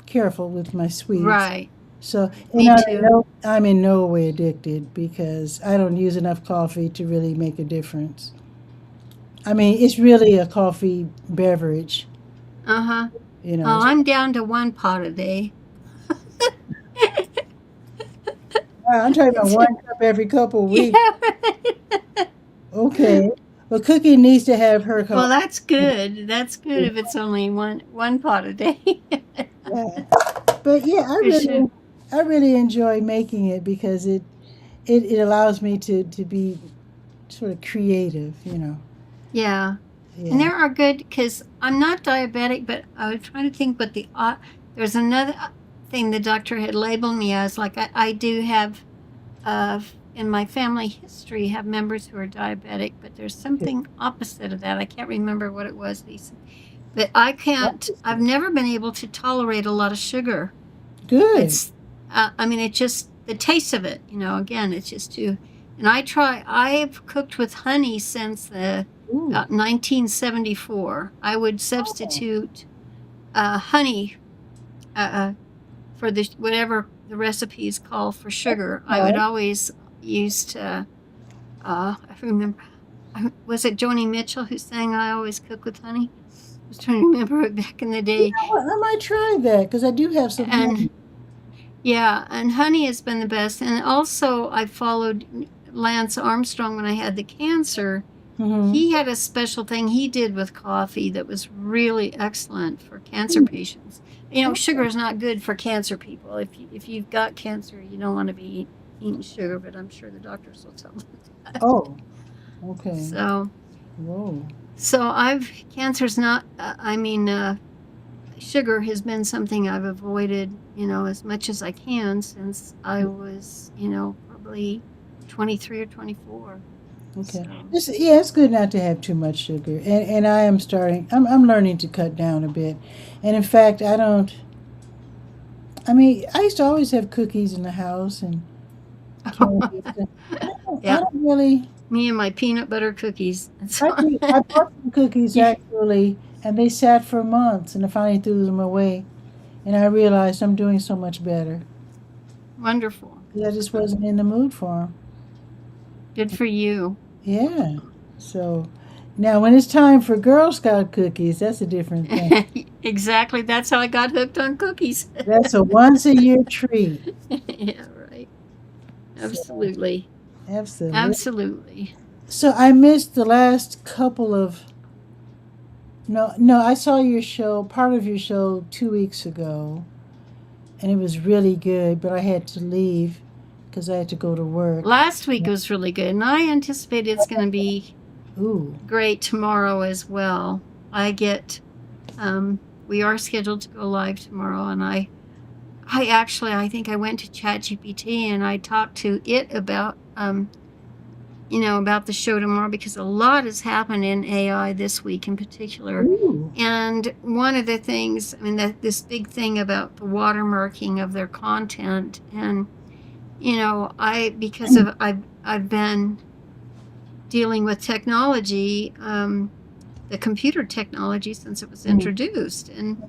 Speaker 1: careful with my sweets.
Speaker 2: Right.
Speaker 1: So, and
Speaker 2: Me too.
Speaker 1: I'm in no way addicted because I don't use enough coffee to really make a difference. I mean, it's really a coffee beverage,
Speaker 2: Uh-huh.
Speaker 1: you know.
Speaker 2: Oh, I'm down to one pot a day.
Speaker 1: I'm talking about one cup every couple of weeks.
Speaker 2: Yeah.
Speaker 1: Okay. Well, Cookie needs to have her
Speaker 2: Well,
Speaker 1: coffee.
Speaker 2: that's good. That's good if it's only one pot a day.
Speaker 1: Yeah. But yeah,
Speaker 2: For sure.
Speaker 1: I really enjoy making it because it allows me to be sort of creative.
Speaker 2: Yeah. And
Speaker 1: Yeah.
Speaker 2: there are good, because I'm not diabetic, but I was trying to think. But there's another thing the doctor had labeled me as. Like I do have, in my family history, have members who are diabetic, but there's something opposite of that. I can't remember what it was. But I can't. I've never been able to tolerate a lot of sugar.
Speaker 1: Good.
Speaker 2: It's, I mean, it just, the taste of it, again, it's just too. And I've cooked with honey since
Speaker 1: Ooh.
Speaker 2: about 1974. I would substitute honey for whatever the recipes call for sugar. I would always use I remember, was it Joni Mitchell who sang "I Always Cook with Honey"? I was trying to remember it back in the
Speaker 1: You
Speaker 2: day.
Speaker 1: know what? I might try that because I do have some
Speaker 2: And
Speaker 1: honey.
Speaker 2: yeah, and honey has been the best. And also, I followed Lance Armstrong when I had the cancer.
Speaker 1: Mm-hmm.
Speaker 2: He had a special thing he did with coffee that was really excellent for cancer patients. Sugar is not good for cancer people. If you've got cancer, you don't want to be eating sugar, but I'm sure the doctors will tell you that.
Speaker 1: Oh, okay.
Speaker 2: So,
Speaker 1: Whoa.
Speaker 2: cancer's not, sugar has been something I've avoided, as much as I can since I was, probably 23 or 24.
Speaker 1: Okay.
Speaker 2: So.
Speaker 1: It's good not to have too much sugar. And I am starting, I'm learning to cut down a bit. And in fact, I used to always have cookies in the house and candy.
Speaker 2: Yeah.
Speaker 1: I don't really.
Speaker 2: Me and my peanut butter cookies.
Speaker 1: I bought some cookies actually, and they sat for months, and I finally threw them away. And I realized I'm doing so much better.
Speaker 2: Wonderful.
Speaker 1: I just wasn't in the mood for them.
Speaker 2: Good for you.
Speaker 1: Yeah. So now, when it's time for Girl Scout cookies, that's a different thing.
Speaker 2: Exactly. That's how I got hooked on cookies.
Speaker 1: That's a once a year treat.
Speaker 2: Yeah, right. Absolutely.
Speaker 1: So, absolutely.
Speaker 2: Absolutely.
Speaker 1: So I missed the last couple of. No, I saw your show, part of your show 2 weeks ago, and it was really good, but I had to leave because I had to go to work.
Speaker 2: Last week was really good, and I anticipate it's going to be
Speaker 1: Ooh.
Speaker 2: great tomorrow as well. We are scheduled to go live tomorrow, and I think I went to ChatGPT and I talked to it about, about the show tomorrow, because a lot has happened in AI this week in particular.
Speaker 1: Ooh.
Speaker 2: And one of the things, this big thing about the watermarking of their content, and I've been dealing with technology, the computer technology, since it was introduced, and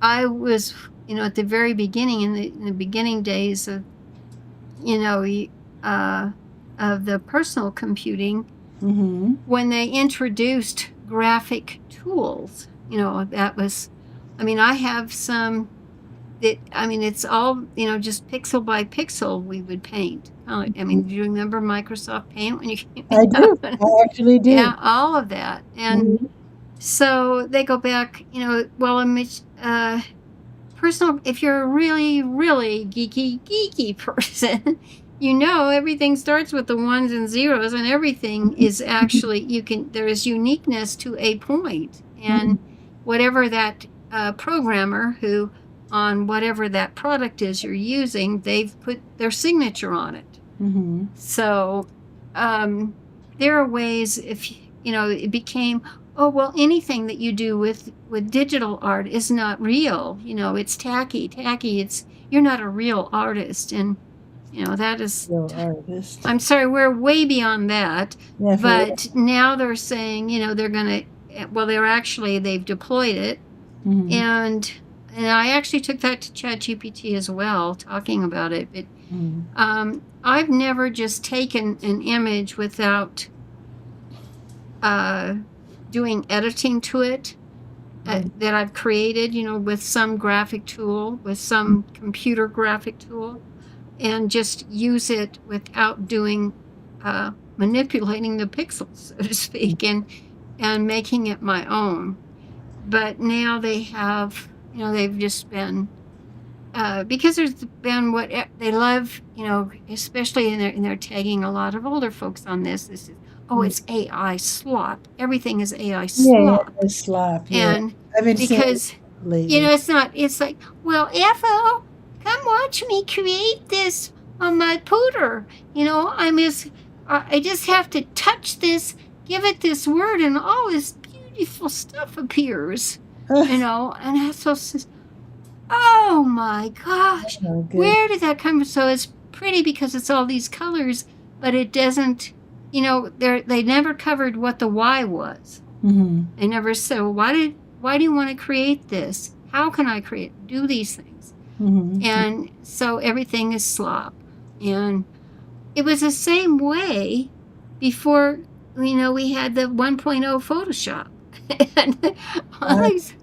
Speaker 2: I was, at the very beginning, in the beginning days of, of the personal computing, when they introduced graphic tools, that was, I have some. It's all, just pixel by pixel we would paint. Do you remember Microsoft Paint when you came
Speaker 1: I do. I actually do.
Speaker 2: Yeah, all of that. And so they go back, personal, if you're a really, really geeky person, everything starts with the ones and zeros, and everything is actually, there is uniqueness to a point. And whatever that programmer who, on whatever that product is you're using, they've put their signature on it. So there are ways, if it became, anything that you do with digital art is not real. It's tacky. You're not a real artist, and that is.
Speaker 1: Real artist.
Speaker 2: I'm sorry, we're way beyond that.
Speaker 1: Yeah,
Speaker 2: but now they're saying, they're gonna. Well, they've deployed it, and I actually took that to ChatGPT as well, talking about it. But I've never just taken an image without doing editing to it that I've created, with some graphic tool, with some computer graphic tool, and just use it without doing manipulating the pixels, so to speak, and making it my own. But now they have. They've just been, because there's been they love, especially in their tagging a lot of older folks on this. This is, oh, it's AI slop. Everything is AI
Speaker 1: Yeah,
Speaker 2: slop.
Speaker 1: it's slop. Yeah,
Speaker 2: And
Speaker 1: I've been seeing it
Speaker 2: because,
Speaker 1: lately.
Speaker 2: it's like, well, Ethel, come watch me create this on my pooter. I just have to touch this, give it this word, and all this beautiful stuff appears. And Ethel says, oh my gosh,
Speaker 1: Oh, good.
Speaker 2: where did that come from? So it's pretty because it's all these colors, but it doesn't, they never covered what the why was.
Speaker 1: Mm-hmm.
Speaker 2: They never said, well, why do you want to create this? How can I do these things?
Speaker 1: Mm-hmm.
Speaker 2: And so everything is slop. And it was the same way before, we had the 1.0 Photoshop. And all these,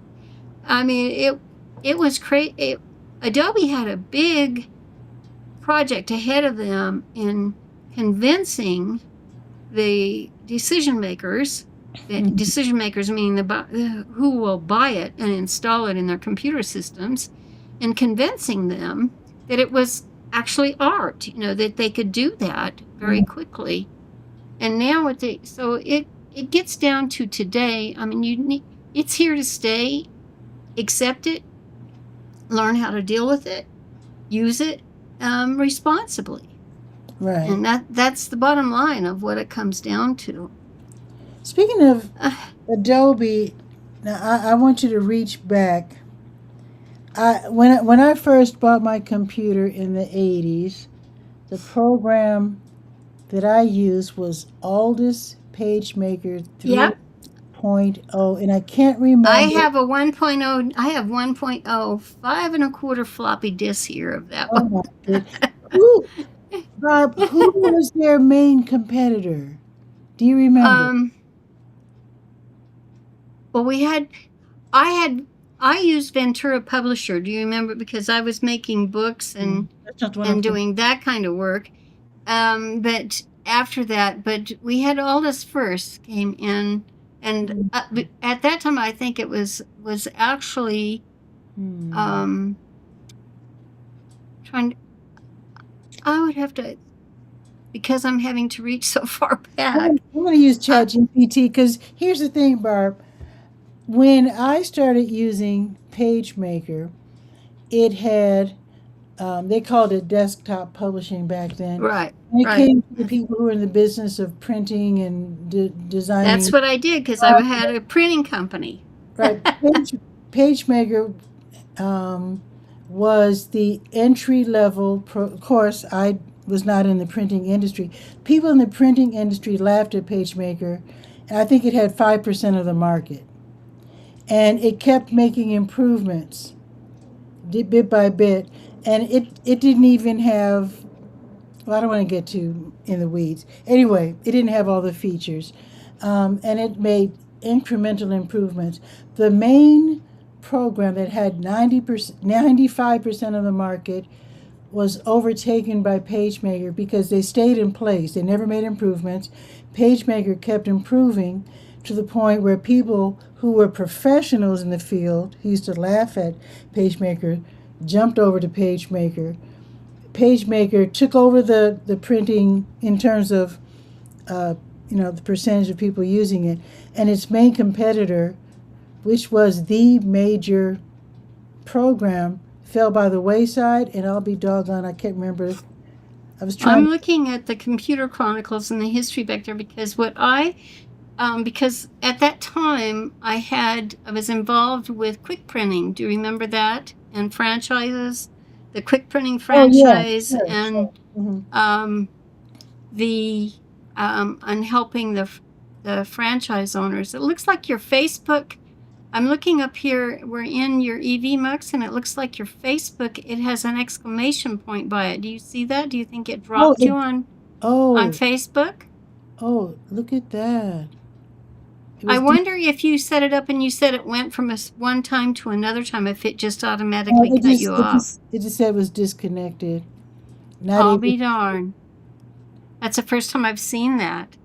Speaker 2: I mean, it was crazy. Adobe had a big project ahead of them in convincing the decision makers.
Speaker 1: Mm-hmm.
Speaker 2: Decision makers meaning who will buy it and install it in their computer systems, and convincing them that it was actually art. That they could do that very quickly. And now it gets down to today. I mean, it's here to stay. Accept it, learn how to deal with it, use it responsibly.
Speaker 1: Right.
Speaker 2: And that's the bottom line of what it comes down to.
Speaker 1: Speaking of Adobe, now I want you to reach back. When I first bought my computer in the 80s, the program that I used was Aldous PageMaker 3.0,
Speaker 2: Yep.
Speaker 1: and I can't remember.
Speaker 2: I have a 1.0. I have 1.0 5 1/4 floppy disk here of that
Speaker 1: Oh
Speaker 2: one.
Speaker 1: my goodness. Barb, who was their main competitor? Do you remember?
Speaker 2: Well, I used Ventura Publisher. Do you remember? Because I was making books and
Speaker 1: That's not what I'm
Speaker 2: doing that kind of work. But after that, we had Aldous first came in, and at that time, I think it was actually trying. I would have to, because I'm having to reach so far back.
Speaker 1: I'm going to use ChatGPT because here's the thing, Barb. When I started using PageMaker, it had, they called it desktop publishing back then.
Speaker 2: Right.
Speaker 1: And it came to the people who were in the business of printing and designing.
Speaker 2: That's what I did because I had a printing company.
Speaker 1: Right. PageMaker was the entry level. Of course, I was not in the printing industry. People in the printing industry laughed at PageMaker, and I think it had 5% of the market. And it kept making improvements bit by bit. And it didn't even have, well, I don't want to get too in the weeds. Anyway, it didn't have all the features. And it made incremental improvements. The main program that had 95% of the market was overtaken by PageMaker because they stayed in place. They never made improvements. PageMaker kept improving to the point where people who were professionals in the field, who used to laugh at PageMaker, jumped over to PageMaker. PageMaker took over the printing in terms of the percentage of people using it, and its main competitor, which was the major program, fell by the wayside. And I'll be doggone, I can't remember.
Speaker 2: I'm looking at the Computer Chronicles and the history back there because because at that time I was involved with quick printing. Do you remember that? And franchises, the quick printing franchise, and and helping the franchise owners. It looks like your Facebook. I'm looking up here. We're in your EV Mux, and it looks like your Facebook. It has an exclamation point by it. Do you see that? Do you think it dropped you on Facebook?
Speaker 1: Oh, look at that.
Speaker 2: I wonder if you set it up and you said it went from one time to another time, if it just automatically cut you off.
Speaker 1: It just said it was disconnected.
Speaker 2: I'll be darned. That's the first time I've seen that.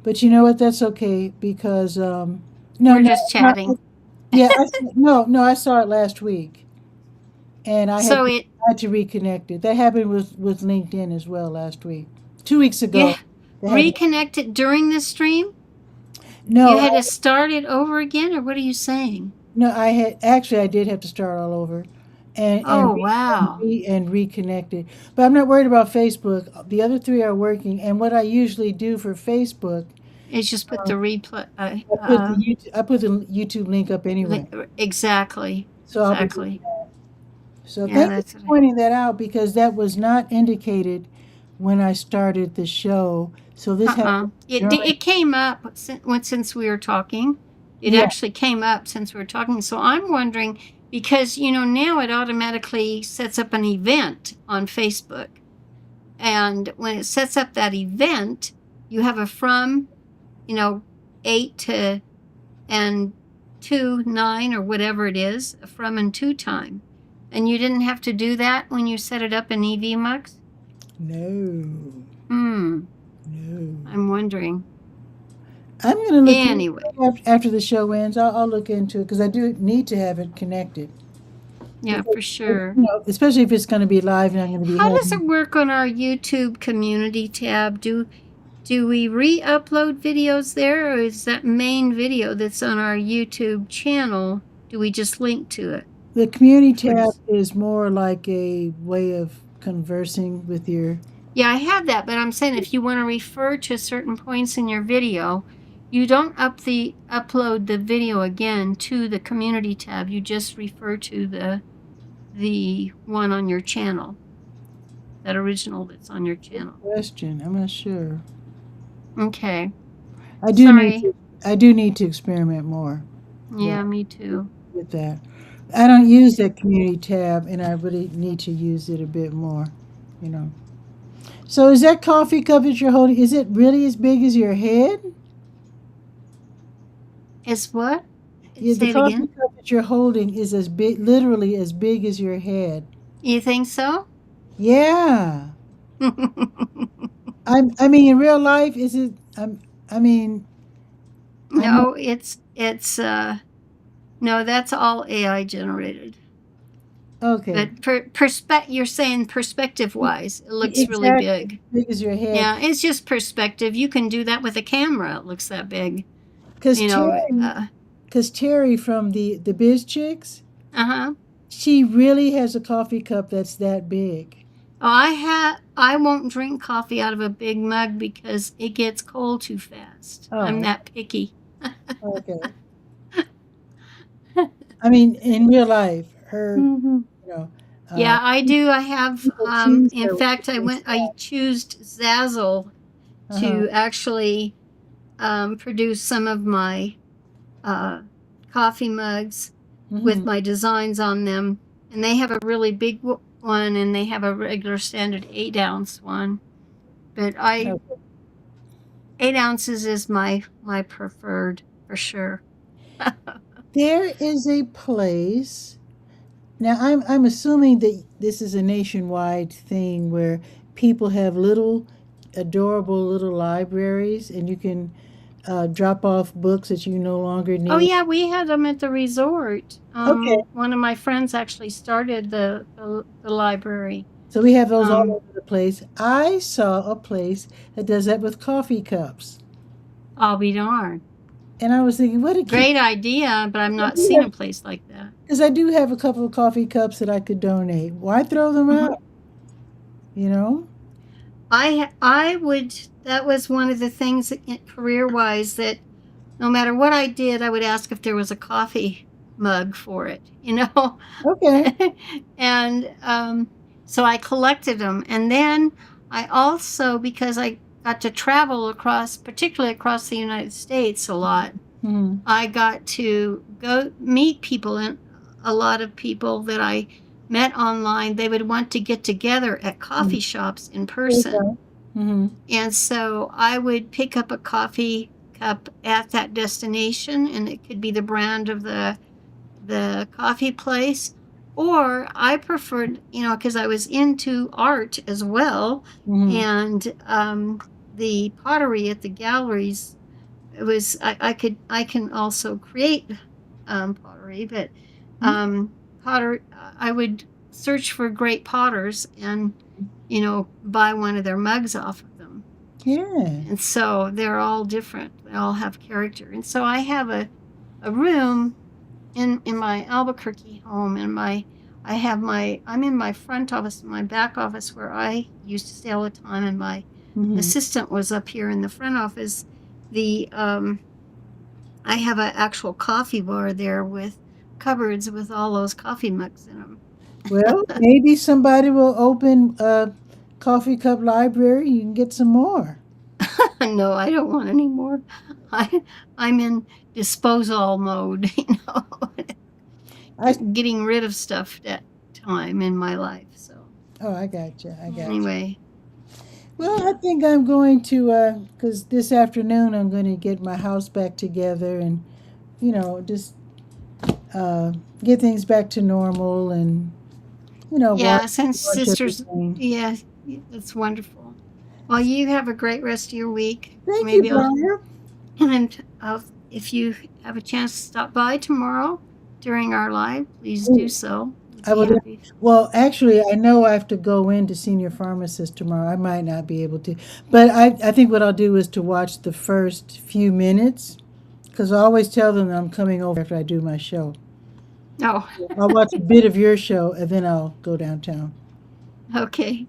Speaker 1: But you know what? That's okay because
Speaker 2: we're just chatting.
Speaker 1: I saw it last week, and I had to reconnect it. That happened with LinkedIn as well last week, 2 weeks ago. They had
Speaker 2: Reconnect it during the stream?
Speaker 1: no,
Speaker 2: You had to start it over again, or what are you saying?
Speaker 1: no. I had actually I did have to start all over,
Speaker 2: Oh, wow.
Speaker 1: and reconnect it. But I'm not worried about Facebook. The other three are working, and what I usually do for Facebook,
Speaker 2: It's just put the replay.
Speaker 1: I put the YouTube link up anyway.
Speaker 2: Exactly.
Speaker 1: So I'll be doing
Speaker 2: Exactly.
Speaker 1: that. So
Speaker 2: Yeah,
Speaker 1: thank you
Speaker 2: that's
Speaker 1: for
Speaker 2: what
Speaker 1: pointing that out because that was not indicated when I started the show. So this happened during.
Speaker 2: It came up since we were talking. It
Speaker 1: Yeah.
Speaker 2: actually came up since we were talking. So I'm wondering because now it automatically sets up an event on Facebook. And when it sets up that event, you have a from, 8 to and 2, 9 or whatever it is, a from and to time. And you didn't have to do that when you set it up in EVMux?
Speaker 1: No.
Speaker 2: Hmm.
Speaker 1: No.
Speaker 2: I'm wondering.
Speaker 1: I'm going to look into
Speaker 2: Anyway,
Speaker 1: it after the show ends. I'll look into it because I do need to have it connected.
Speaker 2: yeah,
Speaker 1: Because,
Speaker 2: for sure.
Speaker 1: especially if it's going to be live and I'm going to be
Speaker 2: How does
Speaker 1: having.
Speaker 2: it work on our YouTube community tab? Do we re-upload videos there, or is that main video that's on our YouTube channel? Do we just link to it?
Speaker 1: The community tab is more like a way of conversing with your.
Speaker 2: Yeah, I have that, but I'm saying if you want to refer to certain points in your video, you don't upload the video again to the community tab. You just refer to the one on your channel, that original that's on your channel.
Speaker 1: Question. I'm not sure.
Speaker 2: Okay.
Speaker 1: I do need
Speaker 2: Sorry.
Speaker 1: to. I do need to experiment more.
Speaker 2: Yeah, me too.
Speaker 1: With that. I don't use that community tab, and I really need to use it a bit more. You know. So is that coffee cup that you're holding? Is it really as big as your head?
Speaker 2: Is what?
Speaker 1: Yeah, the
Speaker 2: Say it
Speaker 1: coffee
Speaker 2: again.
Speaker 1: cup that you're holding is as big, literally as big as your head.
Speaker 2: You think so?
Speaker 1: Yeah. I mean, in real life, is it? I mean, I know.
Speaker 2: No, it's no, that's all AI generated.
Speaker 1: Okay.
Speaker 2: But you're saying perspective wise, it looks really
Speaker 1: Exactly.
Speaker 2: big.
Speaker 1: Big as your head.
Speaker 2: Yeah, it's just perspective. You can do that with a camera. It looks that big.
Speaker 1: Because
Speaker 2: You know,
Speaker 1: Terry, because Terry from the Biz Chicks,
Speaker 2: uh-huh.
Speaker 1: she really has a coffee cup that's that big.
Speaker 2: I won't drink coffee out of a big mug because it gets cold too fast. I'm
Speaker 1: Oh,
Speaker 2: that picky.
Speaker 1: okay. I mean, in real life, her,
Speaker 2: Mhm.
Speaker 1: you know, uh,
Speaker 2: Yeah, I do. I have,
Speaker 1: people tease
Speaker 2: in
Speaker 1: her with
Speaker 2: fact,
Speaker 1: this
Speaker 2: I
Speaker 1: stuff.
Speaker 2: chose Zazzle
Speaker 1: Uh-huh.
Speaker 2: to actually produce some of my uh, coffee mugs with
Speaker 1: Hmm.
Speaker 2: my designs on them. And they have a really big one, and they have a regular standard 8-ounce one. But
Speaker 1: Okay.
Speaker 2: 8 ounces is my preferred for sure.
Speaker 1: There is a place. Now, I'm assuming that this is a nationwide thing where people have little, adorable little libraries, and you can drop off books that you no longer
Speaker 2: Oh
Speaker 1: need.
Speaker 2: yeah, we had them at the resort.
Speaker 1: Okay,
Speaker 2: One of my friends actually started the library.
Speaker 1: so we have those all
Speaker 2: Um,
Speaker 1: over the place. I saw a place that does that with coffee cups,
Speaker 2: I'll be darned.
Speaker 1: and I was thinking, what a cute.
Speaker 2: Great idea, but I've not seen a place like that.
Speaker 1: Because I do have a couple of coffee cups that I could donate. Why throw them
Speaker 2: Mm-hmm.
Speaker 1: out? You know?
Speaker 2: I would. That was one of the things career wise that no matter what I did, I would ask if there was a coffee mug for it.
Speaker 1: Okay.
Speaker 2: And so I collected them, and then I also, because I got to travel particularly across the United States a lot,
Speaker 1: Hmm.
Speaker 2: I got to go meet people, and a lot of people that I met online, they would want to get together at coffee shops in
Speaker 1: There you
Speaker 2: person.
Speaker 1: go. Hmm.
Speaker 2: And so I would pick up a coffee cup at that destination, and it could be the brand of the coffee place. Or I preferred, because I was into art as well,
Speaker 1: Hmm.
Speaker 2: and the pottery at the galleries. It was I can also create pottery, but potter I would search for great potters and buy one of their mugs off of them.
Speaker 1: Yeah.
Speaker 2: And so they're all different. They all have character. And so I have a room in my Albuquerque home, and I'm in my front office and my back office where I used to stay all the time, and my assistant was up here in the front office. I have an actual coffee bar there with cupboards with all those coffee mugs in them.
Speaker 1: Well, maybe somebody will open a coffee cup library. You can get some more.
Speaker 2: No, I don't want any more. I'm in disposal mode, just getting rid of stuff at time in my life. So
Speaker 1: Oh, I got you.
Speaker 2: anyway,
Speaker 1: Well, I think I'm going to, because this afternoon I'm going to get my house back together and, just get things back to normal and,
Speaker 2: yeah,
Speaker 1: wash,
Speaker 2: since
Speaker 1: wash
Speaker 2: sisters,
Speaker 1: everything.
Speaker 2: yeah, that's wonderful. Well, you have a great rest of your week.
Speaker 1: Thank you,
Speaker 2: Maybe I'll
Speaker 1: Barb.
Speaker 2: And if you have a chance to stop by tomorrow during our live, please do so.
Speaker 1: I
Speaker 2: We'd be
Speaker 1: would.
Speaker 2: happy.
Speaker 1: Well, actually, I know I have to go into senior pharmacist tomorrow. I might not be able to, but I think what I'll do is to watch the first few minutes, because I always tell them that I'm coming over after I do my show.
Speaker 2: Oh,
Speaker 1: I'll watch a bit of your show and then I'll go downtown.
Speaker 2: okay.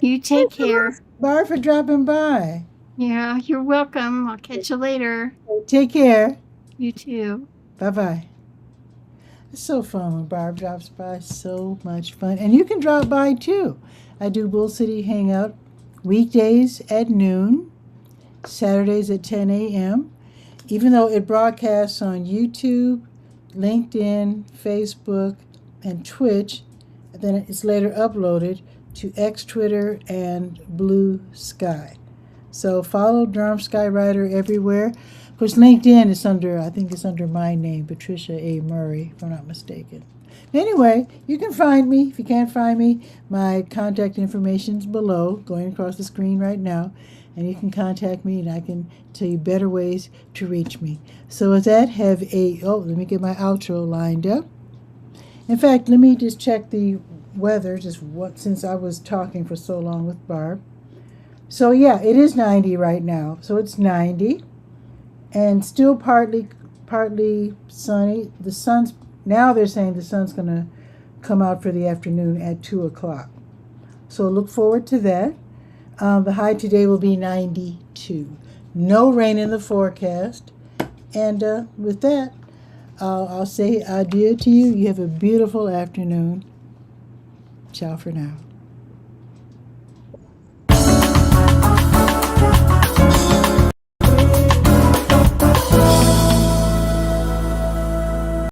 Speaker 2: You take care.
Speaker 1: Barb, for dropping by.
Speaker 2: Yeah, you're welcome. I'll catch you later.
Speaker 1: Take care.
Speaker 2: You too.
Speaker 1: Bye bye. It's so fun when Barb drops by. So much fun. And you can drop by too. I do Bull City Hangout weekdays at noon, Saturdays at 10 a.m. Even though it broadcasts on YouTube, LinkedIn, Facebook, and Twitch, then it's later uploaded to X, Twitter, and Blue Sky. So follow Durham Skywriter everywhere. Of course, LinkedIn is I think it's under my name, Patricia A. Murray, if I'm not mistaken. Anyway, you can find me. If you can't find me, my contact information is below, going across the screen right now. And you can contact me, and I can tell you better ways to reach me. So with that, let me get my outro lined up. In fact, let me just check the weather, since I was talking for so long with Barb. So yeah, it is 90 right now. So it's 90 and still partly sunny. Now they're saying the sun's going to come out for the afternoon at 2 o'clock. So look forward to that. The high today will be 92. No rain in the forecast. And with that, I'll say adieu to you. You have a beautiful afternoon. Ciao for now.